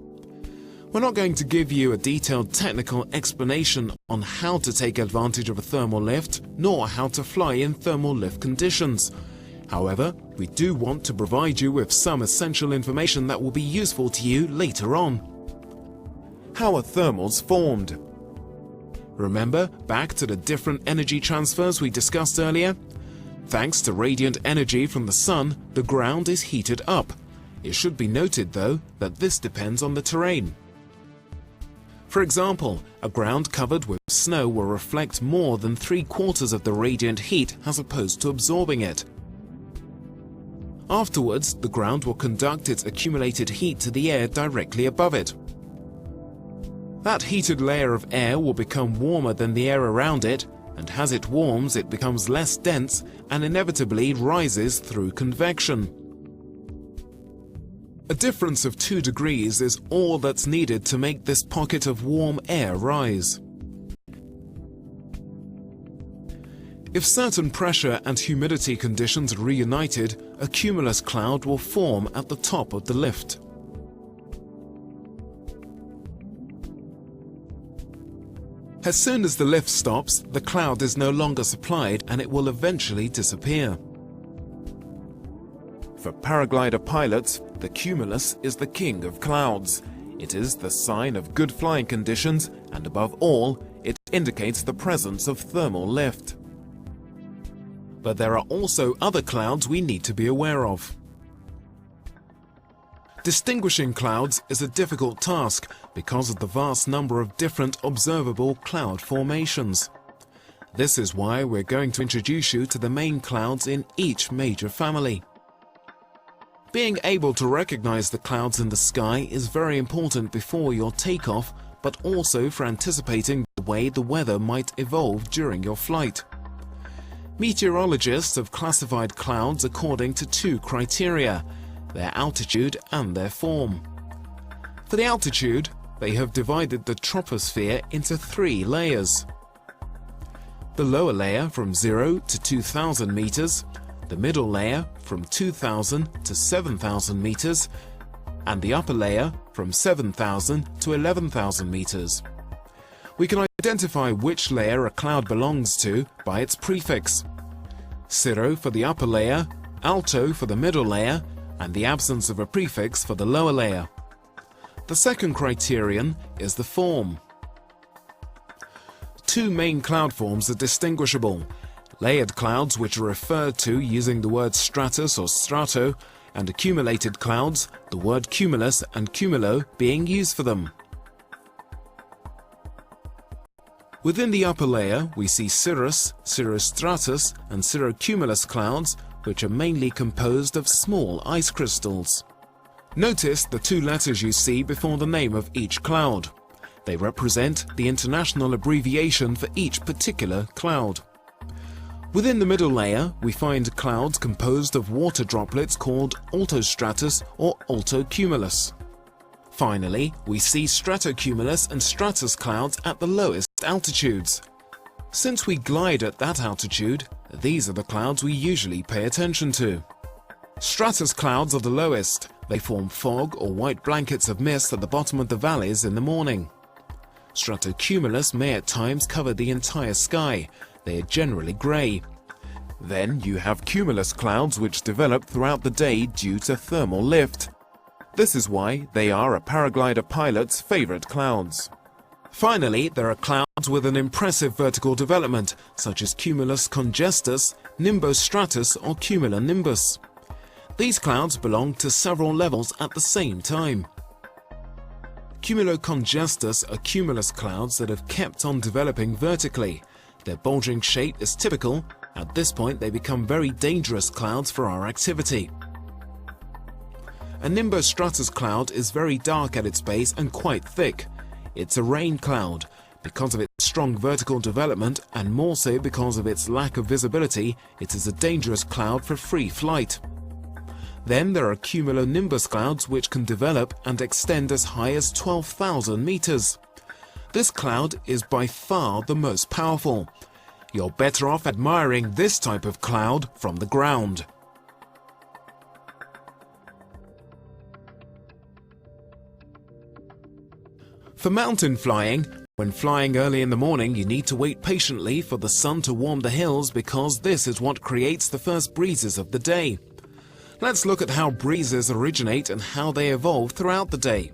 We're not going to give you a detailed technical explanation on how to take advantage of a thermal lift, nor how to fly in thermal lift conditions. However, we do want to provide you with some essential information that will be useful to you later on. How are thermals formed? Remember back to the different energy transfers we discussed earlier? Thanks to radiant energy from the sun, the ground is heated up. It should be noted, though, that this depends on the terrain. For example, a ground covered with snow will reflect more than 3/4 of the radiant heat as opposed to absorbing it. Afterwards, the ground will conduct its accumulated heat to the air directly above it. That heated layer of air will become warmer than the air around it, and as it warms, it becomes less dense and inevitably rises through convection. A difference of 2 degrees is all that's needed to make this pocket of warm air rise. If certain pressure and humidity conditions are reunited, a cumulus cloud will form at the top of the lift. As soon as the lift stops, the cloud is no longer supplied and it will eventually disappear. For paraglider pilots, the cumulus is the king of clouds. It is the sign of good flying conditions, and above all, it indicates the presence of thermal lift. But there are also other clouds we need to be aware of. Distinguishing clouds is a difficult task because of the vast number of different observable cloud formations. This is why we're going to introduce you to the main clouds in each major family. Being able to recognize the clouds in the sky is very important before your takeoff, but also for anticipating the way the weather might evolve during your flight. Meteorologists have classified clouds according to 2 criteria: their altitude and their form. For the altitude, they have divided the troposphere into 3 layers. the lower layer from 0 to 2,000 meters, the middle layer from 2,000 to 7,000 meters, and the upper layer from 7,000 to 11,000 meters. We can identify which layer a cloud belongs to by its prefix. Cirro for the upper layer, alto for the middle layer, and the absence of a prefix for the lower layer. The second criterion is the form. Two main cloud forms are distinguishable: layered clouds, which are referred to using the word stratus or strato, and accumulated clouds, the word cumulus and cumulo being used for them. Within the upper layer, we see cirrus, cirrostratus, and cirrocumulus clouds, which are mainly composed of small ice crystals. Notice the two letters you see before the name of each cloud. They represent the international abbreviation for each particular cloud. Within the middle layer, we find clouds composed of water droplets called altostratus or altocumulus. Finally, we see stratocumulus and stratus clouds at the lowest altitudes. Since we glide at that altitude, these are the clouds we usually pay attention to. Stratus clouds are the lowest. They form fog or white blankets of mist at the bottom of the valleys in the morning. Stratocumulus may at times cover the entire sky. They are generally grey. Then you have cumulus clouds which develop throughout the day due to thermal lift. This is why they are a paraglider pilot's favourite clouds. Finally, there are clouds with an impressive vertical development, such as cumulus congestus, nimbostratus or cumulonimbus. These clouds belong to several levels at the same time. Cumulocongestus are cumulus clouds that have kept on developing vertically. Their bulging shape is typical. At this point, they become very dangerous clouds for our activity. A nimbostratus cloud is very dark at its base and quite thick. It's a rain cloud. Because of its strong vertical development, and more so because of its lack of visibility, it is a dangerous cloud for free flight. Then there are cumulonimbus clouds which can develop and extend as high as 12,000 meters. This cloud is by far the most powerful. You're better off admiring this type of cloud from the ground. For mountain flying, when flying early in the morning, you need to wait patiently for the sun to warm the hills because this is what creates the first breezes of the day. Let's look at how breezes originate and how they evolve throughout the day.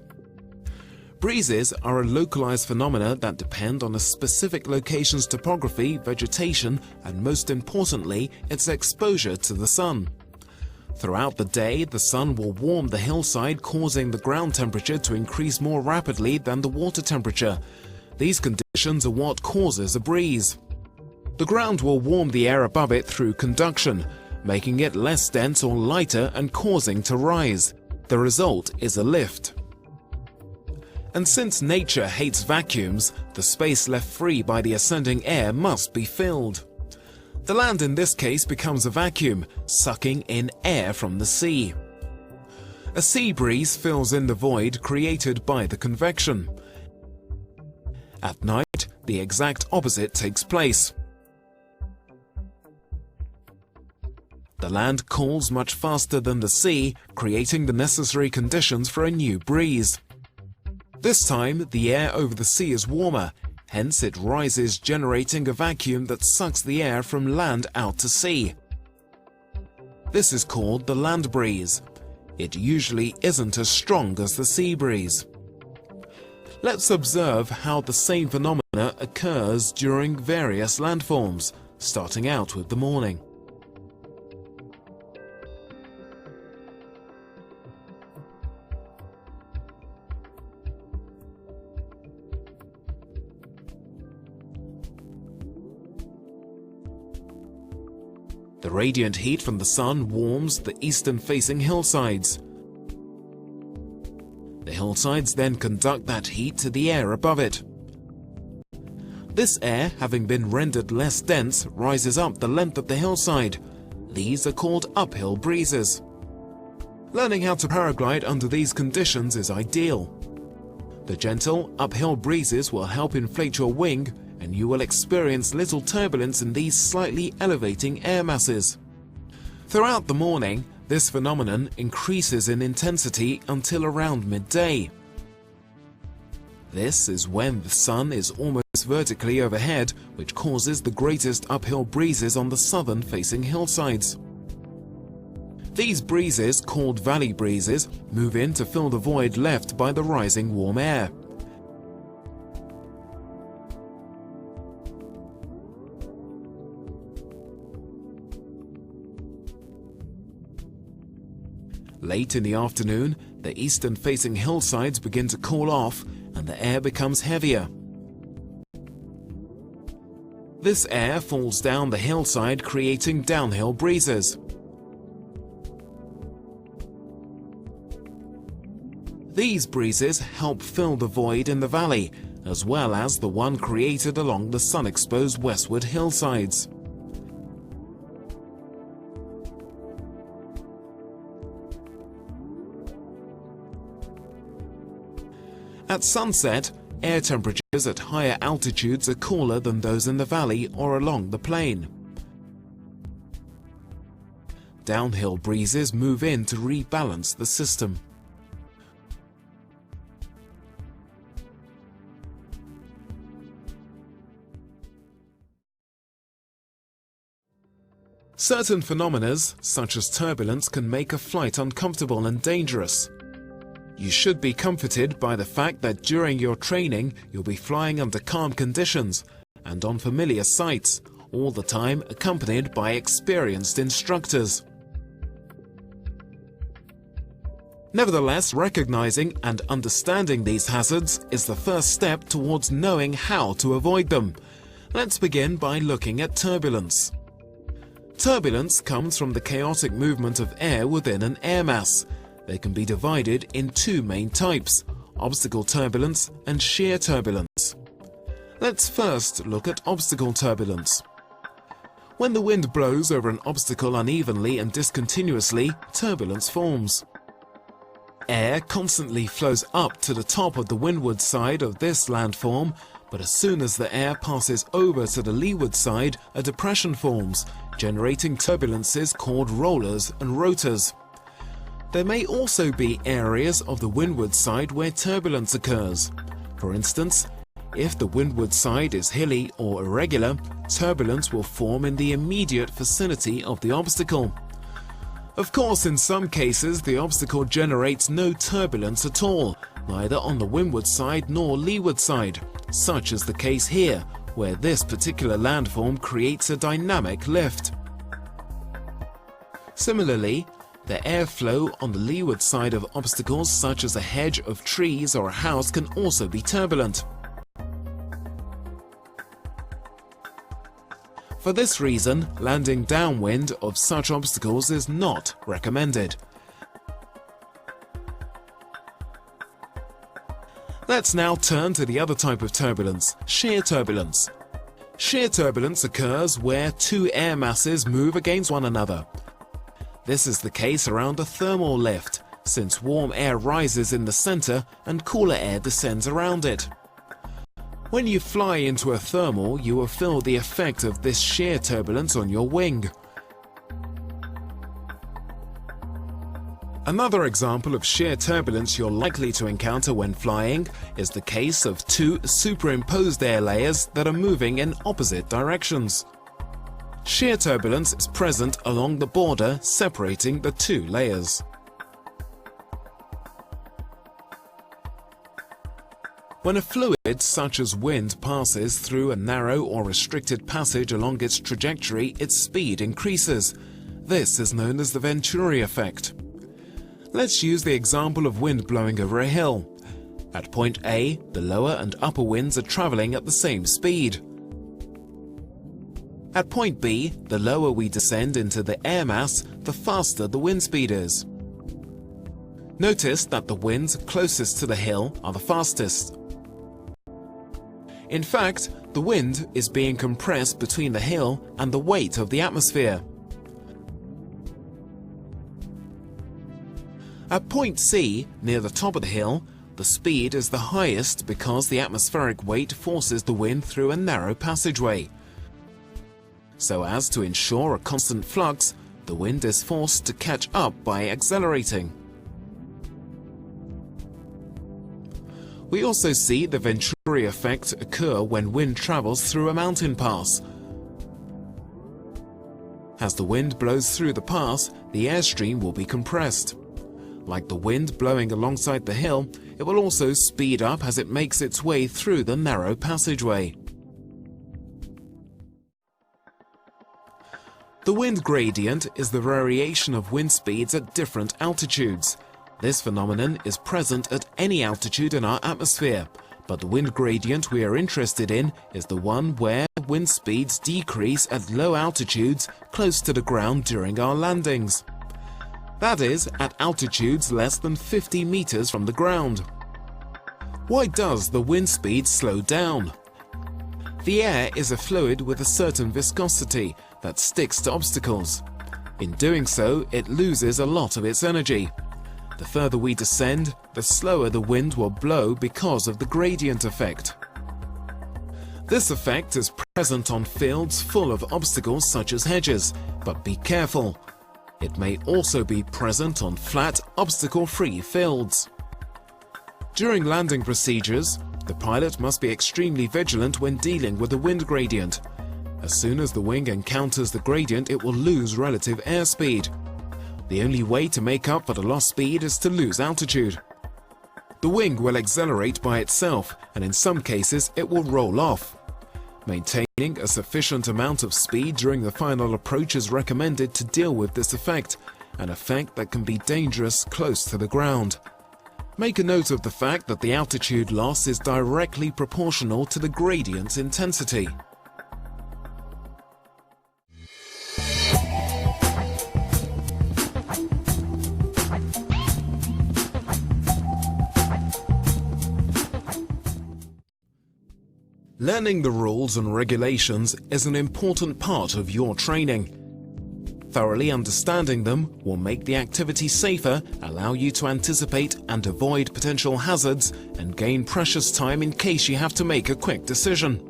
Breezes are a localized phenomena that depend on a specific location's topography, vegetation, and most importantly, its exposure to the sun. Throughout the day, the sun will warm the hillside, causing the ground temperature to increase more rapidly than the water temperature. These conditions are what causes a breeze. The ground will warm the air above it through conduction, making it less dense or lighter and causing to rise. The result is a lift. And since nature hates vacuums, the space left free by the ascending air must be filled. The land in this case becomes a vacuum, sucking in air from the sea. A sea breeze fills in the void created by the convection. At night, the exact opposite takes place. The land cools much faster than the sea, creating the necessary conditions for a new breeze. This time, the air over the sea is warmer, hence it rises, generating a vacuum that sucks the air from land out to sea. This is called the land breeze. It usually isn't as strong as the sea breeze. Let's observe how the same phenomena occurs during various landforms, starting out with the morning. The radiant heat from the sun warms the eastern-facing hillsides. The hillsides then conduct that heat to the air above it. This air, having been rendered less dense, rises up the length of the hillside. These are called uphill breezes. Learning how to paraglide under these conditions is ideal. The gentle, uphill breezes will help inflate your wing, and you will experience little turbulence in these slightly elevating air masses. Throughout the morning, this phenomenon increases in intensity until around midday. This is when the sun is almost vertically overhead, which causes the greatest uphill breezes on the southern-facing hillsides. These breezes, called valley breezes, move in to fill the void left by the rising warm air. Late in the afternoon, the eastern-facing hillsides begin to cool off and the air becomes heavier. This air falls down the hillside, creating downhill breezes. These breezes help fill the void in the valley, as well as the one created along the sun-exposed westward hillsides. At sunset, air temperatures at higher altitudes are cooler than those in the valley or along the plain. Downhill breezes move in to rebalance the system. Certain phenomena, such as turbulence, can make a flight uncomfortable and dangerous. You should be comforted by the fact that during your training, you'll be flying under calm conditions and on familiar sights, all the time accompanied by experienced instructors. Nevertheless, recognizing and understanding these hazards is the first step towards knowing how to avoid them. Let's begin by looking at turbulence. Turbulence comes from the chaotic movement of air within an air mass. They can be divided in two main types: obstacle turbulence and shear turbulence. Let's first look at obstacle turbulence. When the wind blows over an obstacle unevenly and discontinuously, turbulence forms. Air constantly flows up to the top of the windward side of this landform, but as soon as the air passes over to the leeward side, a depression forms, generating turbulences called rollers and rotors. There may also be areas of the windward side where turbulence occurs. For instance, if the windward side is hilly or irregular, turbulence will form in the immediate vicinity of the obstacle. Of course, in some cases, the obstacle generates no turbulence at all, neither on the windward side nor leeward side, such is the case here, where this particular landform creates a dynamic lift. Similarly, the airflow on the leeward side of obstacles such as a hedge of trees or a house can also be turbulent. For this reason, landing downwind of such obstacles is not recommended. Let's now turn to the other type of turbulence, shear turbulence. Shear turbulence occurs where two air masses move against one another. This is the case around a thermal lift, since warm air rises in the center and cooler air descends around it. When you fly into a thermal, you will feel the effect of this shear turbulence on your wing. Another example of shear turbulence you're likely to encounter when flying is the case of two superimposed air layers that are moving in opposite directions. Shear turbulence is present along the border separating the two layers. When a fluid such as wind passes through a narrow or restricted passage along its trajectory, its speed increases. This is known as the Venturi effect. Let's use the example of wind blowing over a hill. At point A, the lower and upper winds are traveling at the same speed. At point B, the lower we descend into the air mass, the faster the wind speed is. Notice that the winds closest to the hill are the fastest. In fact, the wind is being compressed between the hill and the weight of the atmosphere. At point C, near the top of the hill, the speed is the highest because the atmospheric weight forces the wind through a narrow passageway. So as to ensure a constant flux, the wind is forced to catch up by accelerating. We also see the Venturi effect occur when wind travels through a mountain pass. As the wind blows through the pass, the airstream will be compressed. Like the wind blowing alongside the hill, it will also speed up as it makes its way through the narrow passageway. The wind gradient is the variation of wind speeds at different altitudes. This phenomenon is present at any altitude in our atmosphere, but the wind gradient we are interested in is the one where wind speeds decrease at low altitudes close to the ground during our landings. That is, at altitudes less than 50 meters from the ground. Why does the wind speed slow down? The air is a fluid with a certain viscosity that sticks to obstacles. In doing so, it loses a lot of its energy. The further we descend, the slower the wind will blow because of the gradient effect. This effect is present on fields full of obstacles such as hedges, but be careful. It may also be present on flat, obstacle-free fields. During landing procedures, the pilot must be extremely vigilant when dealing with the wind gradient. As soon as the wing encounters the gradient, it will lose relative airspeed. The only way to make up for the lost speed is to lose altitude. The wing will accelerate by itself, and in some cases it will roll off. Maintaining a sufficient amount of speed during the final approach is recommended to deal with this effect, an effect that can be dangerous close to the ground. Make a note of the fact that the altitude loss is directly proportional to the gradient's intensity. Learning the rules and regulations is an important part of your training. Thoroughly understanding them will make the activity safer, allow you to anticipate and avoid potential hazards, and gain precious time in case you have to make a quick decision.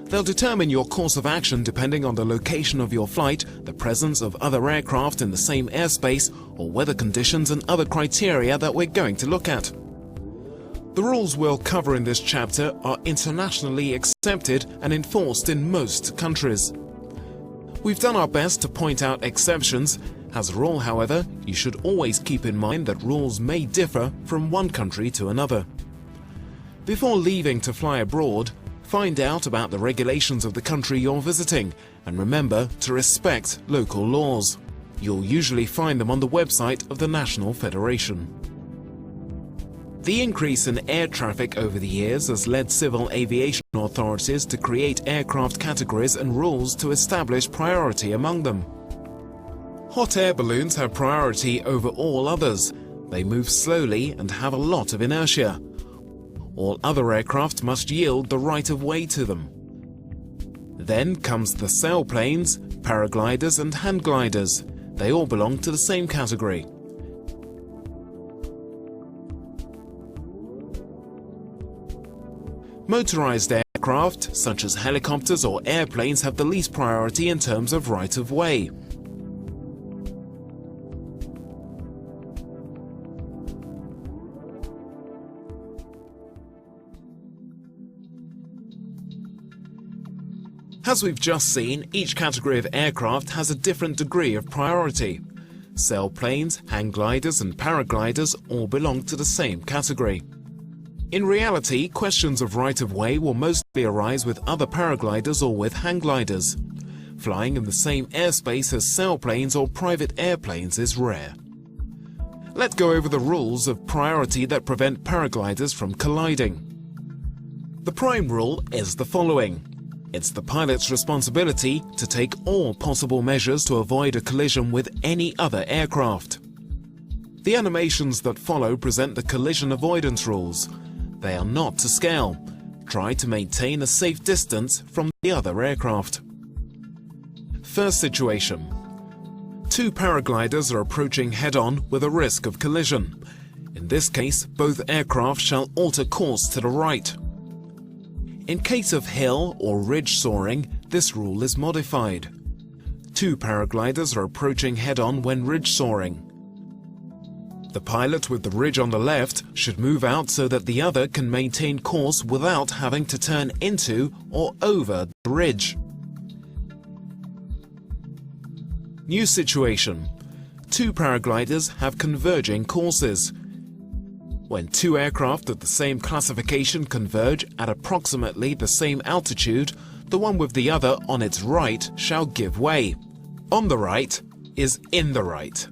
They'll determine your course of action depending on the location of your flight, the presence of other aircraft in the same airspace, or weather conditions and other criteria that we're going to look at. The rules we'll cover in this chapter are internationally accepted and enforced in most countries. We've done our best to point out exceptions. As a rule, however, you should always keep in mind that rules may differ from one country to another. Before leaving to fly abroad, find out about the regulations of the country you're visiting, and remember to respect local laws. You'll usually find them on the website of the National Federation. The increase in air traffic over the years has led civil aviation authorities to create aircraft categories and rules to establish priority among them. Hot air balloons have priority over all others. They move slowly and have a lot of inertia. All other aircraft must yield the right of way to them. Then comes the sailplanes, paragliders and hand gliders. They all belong to the same category. Motorized aircraft, such as helicopters or airplanes, have the least priority in terms of right of way. As we've just seen, each category of aircraft has a different degree of priority. Sailplanes, hang gliders and paragliders all belong to the same category. In reality, questions of right-of-way will mostly arise with other paragliders or with hang gliders. Flying in the same airspace as sailplanes or private airplanes is rare. Let's go over the rules of priority that prevent paragliders from colliding. The prime rule is the following. It's the pilot's responsibility to take all possible measures to avoid a collision with any other aircraft. The animations that follow present the collision avoidance rules. They are not to scale. Try to maintain a safe distance from the other aircraft. First situation. Two paragliders are approaching head-on with a risk of collision. In In this case, both aircraft shall alter course to the right. In case of hill or ridge soaring, this rule is modified. Two paragliders are approaching head-on when ridge soaring. The pilot with the ridge on the left should move out so that the other can maintain course without having to turn into or over the ridge. New situation. Two paragliders have converging courses. When two aircraft of the same classification converge at approximately the same altitude, the one with the other on its right shall give way. On the right is in the right.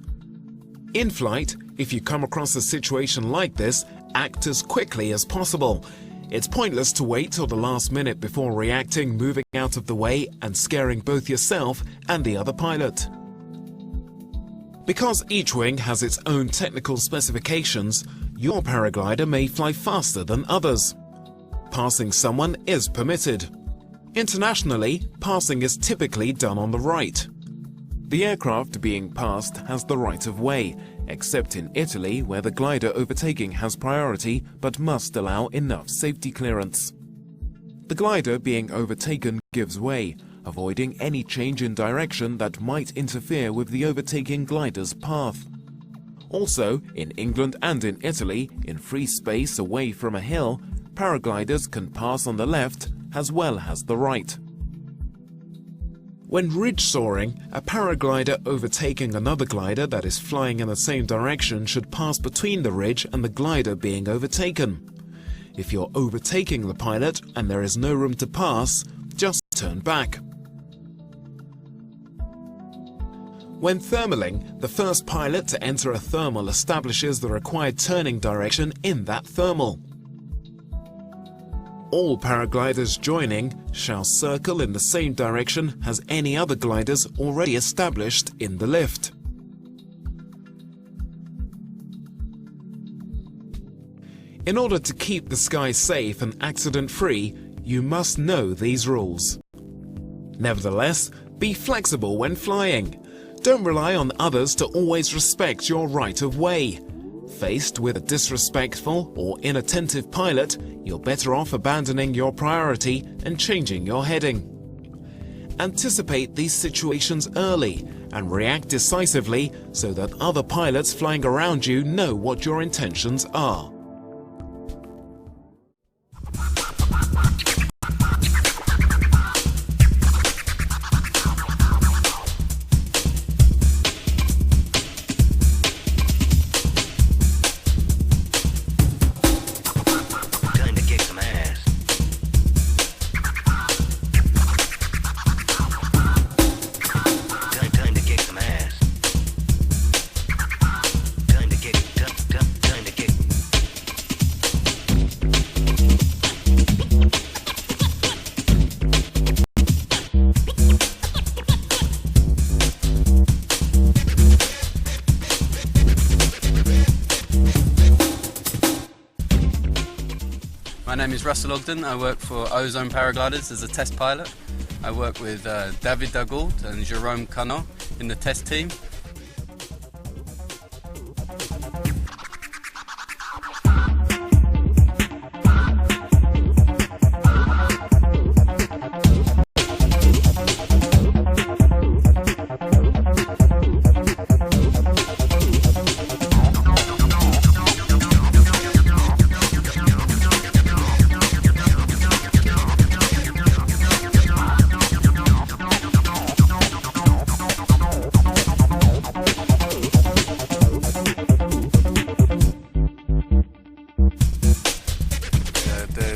In flight, if you come across a situation like this, act as quickly as possible. It's pointless to wait till the last minute before reacting, moving out of the way and scaring both yourself and the other pilot. Because each wing has its own technical specifications, your paraglider may fly faster than others. Passing someone is permitted. Internationally, passing is typically done on the right. The aircraft being passed has the right of way, except in Italy where the glider overtaking has priority but must allow enough safety clearance. The glider being overtaken gives way, avoiding any change in direction that might interfere with the overtaking glider's path. Also, in England and in Italy, in free space away from a hill, paragliders can pass on the left as well as the right. When ridge soaring, a paraglider overtaking another glider that is flying in the same direction should pass between the ridge and the glider being overtaken. If you're overtaking the pilot and there is no room to pass, just turn back. When thermaling, the first pilot to enter a thermal establishes the required turning direction in that thermal. All paragliders joining shall circle in the same direction as any other gliders already established in the lift. In order to keep the sky safe and accident-free, you must know these rules. Nevertheless, be flexible when flying. Don't rely on others to always respect your right of way. Faced with a disrespectful or inattentive pilot, you're better off abandoning your priority and changing your heading. Anticipate these situations early and react decisively so that other pilots flying around you know what your intentions are. My name is Russell Ogden. I work for Ozone Paragliders as a test pilot. I work with David Dagoult and Jerome Canot in the test team.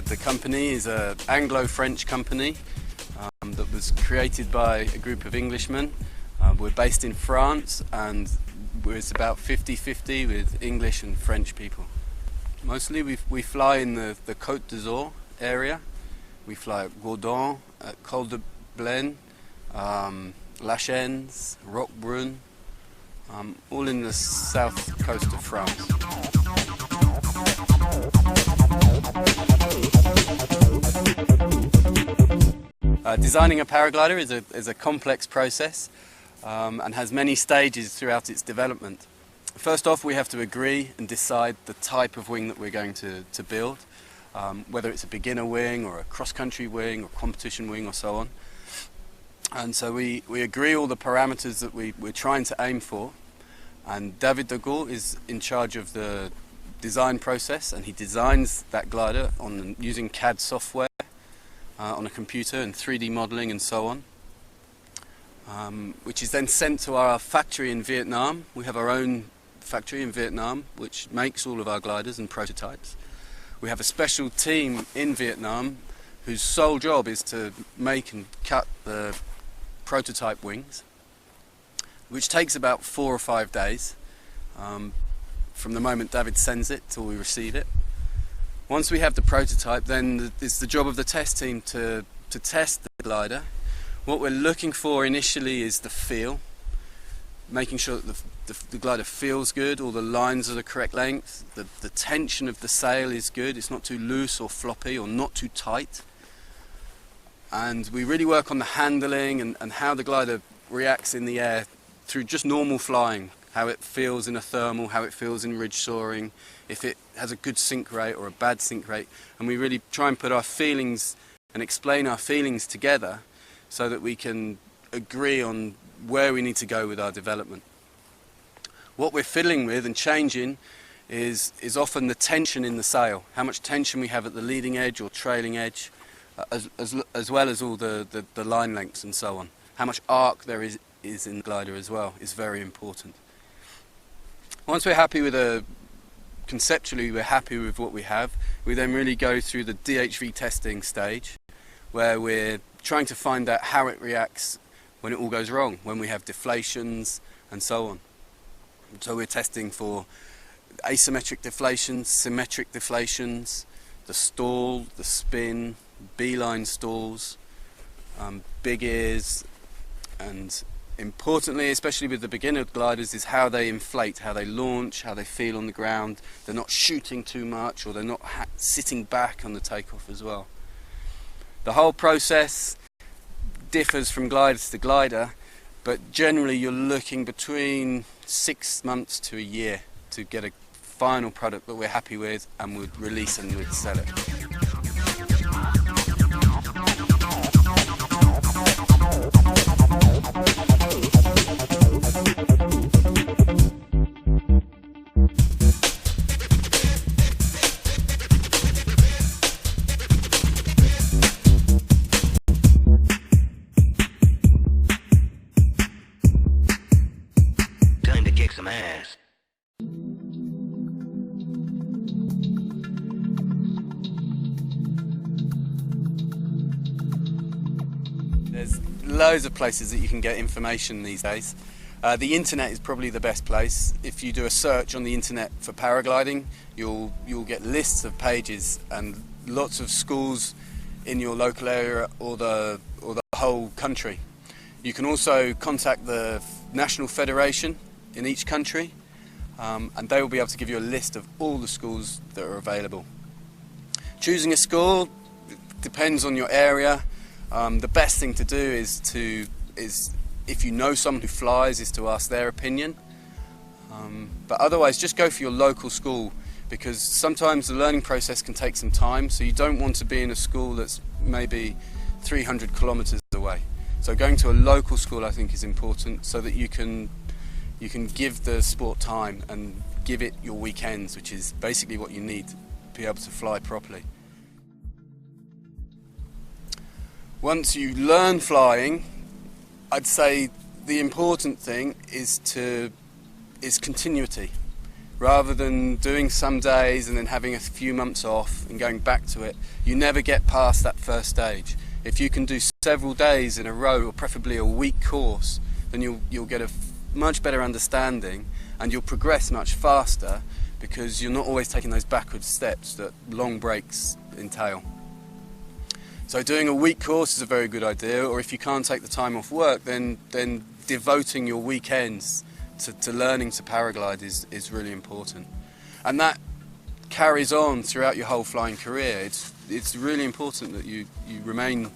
The company is an Anglo-French company that was created by a group of Englishmen. We're based in France and it's about 50-50 with English and French people. Mostly we fly in the Côte d'Azur area. We fly at Gourdon, at Col de Blaine, La Chaise, Roquebrune, all in the south coast of France. Designing a paraglider is a complex process and has many stages throughout its development. First off, we have to agree and decide the type of wing that we're going to build, whether it's a beginner wing or a cross-country wing or competition wing or so on. And so we agree all the parameters that we're trying to aim for, and David de Gaulle is in charge of the design process, and he designs that glider using CAD software on a computer and 3D modelling and so on, which is then sent to our factory in Vietnam. We have our own factory in Vietnam which makes all of our gliders and prototypes. We have a special team in Vietnam whose sole job is to make and cut the prototype wings, which takes about 4 or 5 days from the moment David sends it till we receive it. Once we have the prototype, then it's the job of the test team to test the glider. What we're looking for initially is the feel, making sure that the glider feels good, all the lines are the correct length, the tension of the sail is good, it's not too loose or floppy or not too tight. And we really work on the handling and how the glider reacts in the air through just normal flying, how it feels in a thermal, how it feels in ridge soaring, if it has a good sink rate or a bad sink rate. And we really try and put our feelings and explain our feelings together so that we can agree on where we need to go with our development. What we're fiddling with and changing is often the tension in the sail, how much tension we have at the leading edge or trailing edge, as well as all the line lengths and so on. How much arc there is in the glider as well is very important. Once we're happy with conceptually we're happy with what we have, we then really go through the DHV testing stage, where we're trying to find out how it reacts when it all goes wrong, when we have deflations and so on. So we're testing for asymmetric deflations, symmetric deflations, the stall, the spin, beeline stalls, big ears, and importantly, especially with the beginner gliders, is how they inflate, how they launch, how they feel on the ground. They're not shooting too much, or they're not sitting back on the takeoff as well. The whole process differs from glider to glider, but generally you're looking between 6 months to a year to get a final product that we're happy with and would release and would sell it. Time to kick some ass. There's loads of places that you can get information these days. The internet is probably the best place. If you do a search on the internet for paragliding, you'll get lists of pages and lots of schools in your local area or the whole country. You can also contact the national federation in each country, and they will be able to give you a list of all the schools that are available. Choosing a school depends on your area. The best thing to do is if you know someone who flies, is to ask their opinion. But otherwise, just go for your local school, because sometimes the learning process can take some time, so you don't want to be in a school that's maybe 300 kilometers away. So going to a local school, I think, is important, so that you can give the sport time and give it your weekends, which is basically what you need to be able to fly properly. Once you learn flying, I'd say the important thing is continuity. Rather than doing some days and then having a few months off and going back to it, you never get past that first stage. If you can do several days in a row, or preferably a week course, then you'll get a much better understanding, and you'll progress much faster, because you're not always taking those backward steps that long breaks entail. So doing a week course is a very good idea, or if you can't take the time off work, then devoting your weekends to learning to paraglide is really important. And that carries on throughout your whole flying career. It's really important that you remain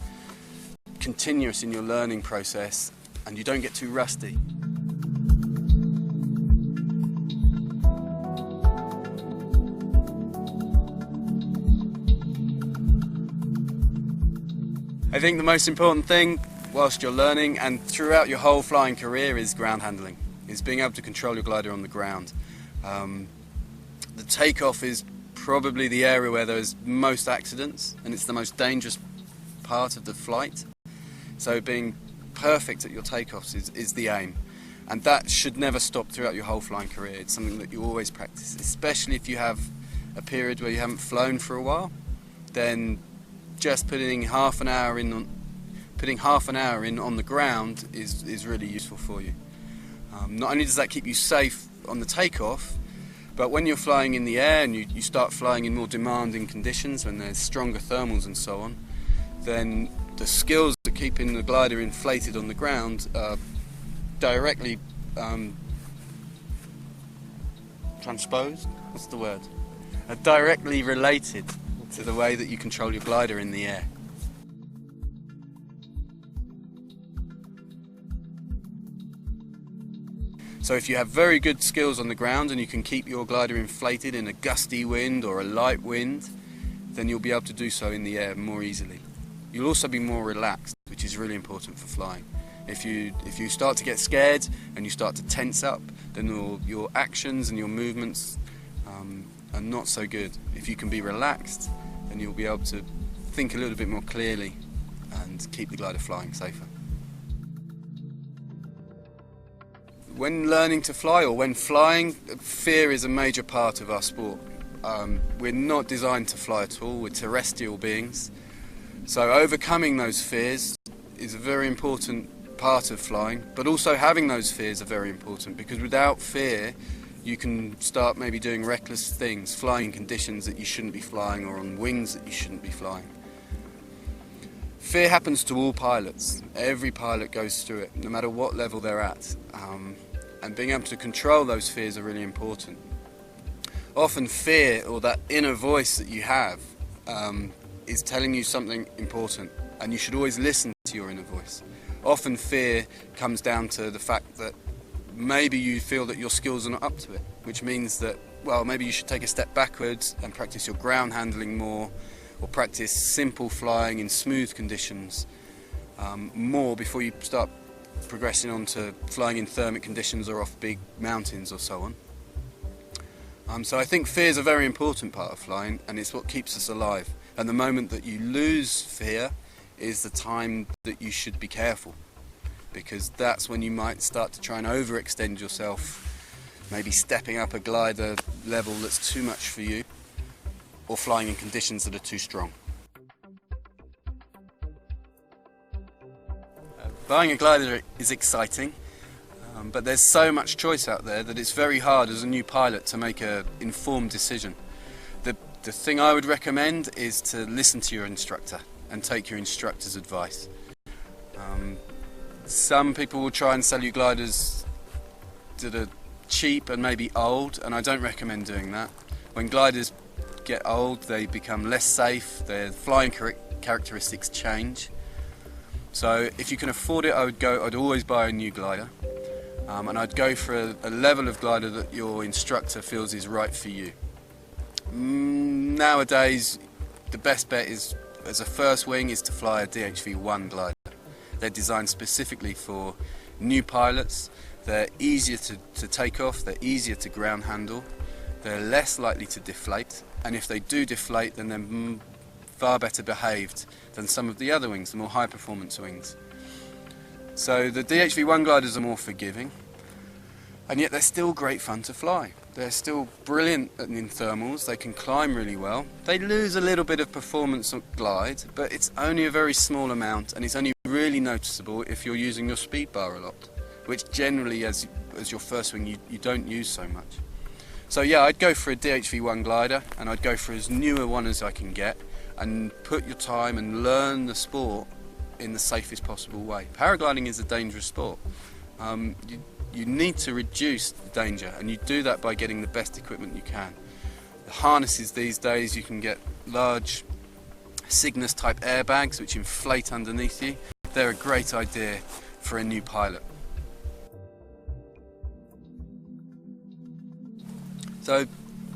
continuous in your learning process and you don't get too rusty. I think the most important thing whilst you're learning and throughout your whole flying career is ground handling, is being able to control your glider on the ground. The takeoff is probably the area where there's most accidents, and it's the most dangerous part of the flight. So being perfect at your takeoffs is the aim, and that should never stop throughout your whole flying career. It's something that you always practice, especially if you have a period where you haven't flown for a while. Then just putting half an hour in on the ground is really useful for you. Not only does that keep you safe on the takeoff, but when you're flying in the air and you start flying in more demanding conditions, when there's stronger thermals and so on, then the skills that keeping the glider inflated on the ground are directly are directly related to the way that you control your glider in the air. So if you have very good skills on the ground and you can keep your glider inflated in a gusty wind or a light wind, then you'll be able to do so in the air more easily. You'll also be more relaxed, which is really important for flying. If you start to get scared and you start to tense up, then your actions and your movements are not so good. If you can be relaxed, then you'll be able to think a little bit more clearly and keep the glider flying safer. When learning to fly, or when flying, fear is a major part of our sport. We're not designed to fly at all, we're terrestrial beings. So overcoming those fears is a very important part of flying, but also having those fears are very important, because without fear you can start maybe doing reckless things, flying in conditions that you shouldn't be flying or on wings that you shouldn't be flying. Fear happens to all pilots. Every pilot goes through it, no matter what level they're at. And being able to control those fears are really important. Often fear, or that inner voice that you have, is telling you something important, and you should always listen to your inner voice. Often fear comes down to the fact that maybe you feel that your skills are not up to it, which means that, well, maybe you should take a step backwards and practice your ground handling more, or practice simple flying in smooth conditions more before you start progressing on to flying in thermic conditions or off big mountains or so on. So I think fear is a very important part of flying, and it's what keeps us alive. And the moment that you lose fear is the time that you should be careful, because that's when you might start to try and overextend yourself, maybe stepping up a glider level that's too much for you, or flying in conditions that are too strong. Buying a glider is exciting, but there's so much choice out there that it's very hard as a new pilot to make an informed decision. The thing I would recommend is to listen to your instructor and take your instructor's advice. Some people will try and sell you gliders that are cheap and maybe old, and I don't recommend doing that. When gliders get old, they become less safe, their flying characteristics change. So if you can afford it, I'd always buy a new glider, and I'd go for a level of glider that your instructor feels is right for you. Nowadays, the best bet is, as a first wing, is to fly a DHV-1 glider. They're designed specifically for new pilots. They're easier to take off, they're easier to ground handle, they're less likely to deflate, and if they do deflate, then they're far better behaved than some of the other wings, the more high performance wings. So the DHV-1 gliders are more forgiving, and yet they're still great fun to fly. They're still brilliant in thermals, they can climb really well. They lose a little bit of performance on glide, but it's only a very small amount, and it's only really noticeable if you're using your speed bar a lot, which generally as your first wing you don't use so much. So yeah, I'd go for a DHV-1 glider, and I'd go for as new a one as I can get, and put your time and learn the sport in the safest possible way. Paragliding is a dangerous sport. You need to reduce the danger, and you do that by getting the best equipment you can. The harnesses these days, you can get large Cygnus type airbags which inflate underneath you. They're a great idea for a new pilot. So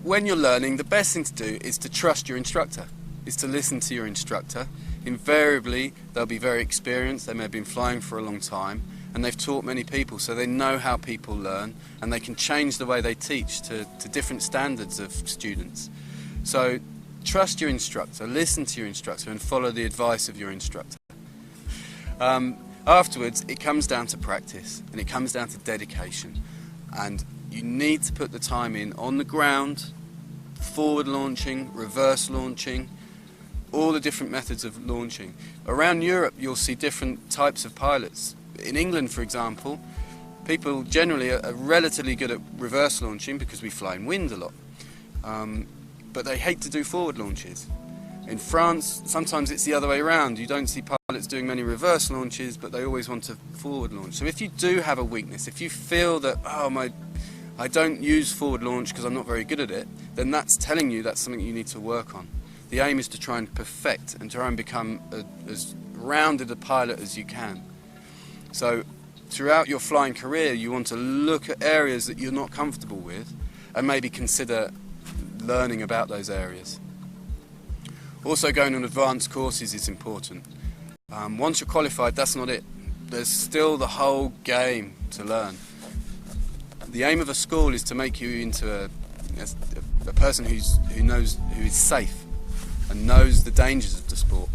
when you're learning, the best thing to do is to trust your instructor, is to listen to your instructor. invariably they'll be very experienced, they may have been flying for a long time, and they've taught many people, so they know how people learn, and they can change the way they teach to different standards of students. So trust your instructor, listen to your instructor, and follow the advice of your instructor. Afterwards, it comes down to practice, and it comes down to dedication, and you need to put the time in on the ground, forward launching, reverse launching, all the different methods of launching. Around Europe, you'll see different types of pilots. In England, for example, people generally are relatively good at reverse launching because we fly in wind a lot, but they hate to do forward launches. In France, sometimes it's the other way around. You don't see pilots doing many reverse launches, but they always want to forward launch. So if you do have a weakness, if you feel that, I don't use forward launch because I'm not very good at it, then that's telling you that's something you need to work on. The aim is to try and perfect and try and become as rounded a pilot as you can. So throughout your flying career, you want to look at areas that you're not comfortable with and maybe consider learning about those areas. Also, going on advanced courses is important. Once you're qualified, that's not it. There's still the whole game to learn. The aim of a school is to make you into a person who is safe and knows the dangers of the sport.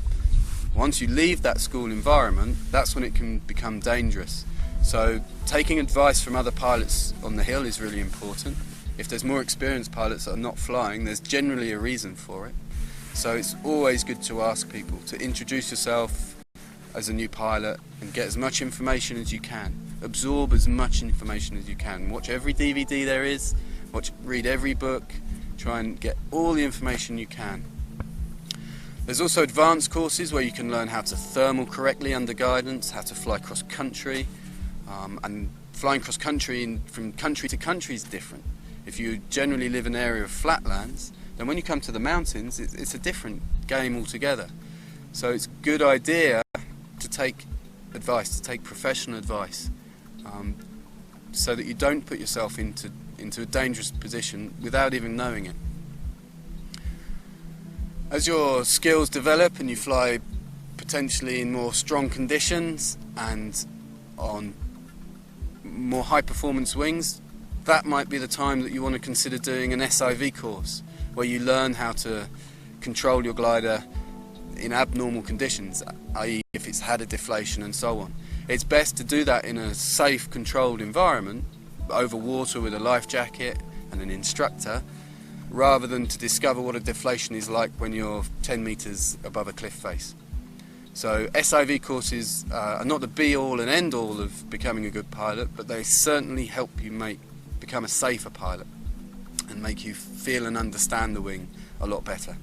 Once you leave that school environment, that's when it can become dangerous. So taking advice from other pilots on the hill is really important. If there's more experienced pilots that are not flying, there's generally a reason for it. So it's always good to ask people to introduce yourself as a new pilot and get as much information as you can. Absorb as much information as you can. Watch every DVD there is, read every book, try and get all the information you can. There's also advanced courses where you can learn how to thermal correctly under guidance, how to fly cross country, and flying cross country from country to country is different. If you generally live in an area of flatlands, then when you come to the mountains, it's a different game altogether. So it's a good idea to take advice, to take professional advice, so that you don't put yourself into a dangerous position without even knowing it. As your skills develop and you fly potentially in more strong conditions and on more high performance wings, that might be the time that you want to consider doing an SIV course, where you learn how to control your glider in abnormal conditions, i.e. if it's had a deflation and so on. It's best to do that in a safe, controlled environment, over water with a life jacket and an instructor, rather than to discover what a deflation is like when you're 10 meters above a cliff face. So SIV courses are not the be-all and end-all of becoming a good pilot, but they certainly help you become a safer pilot and make you feel and understand the wing a lot better.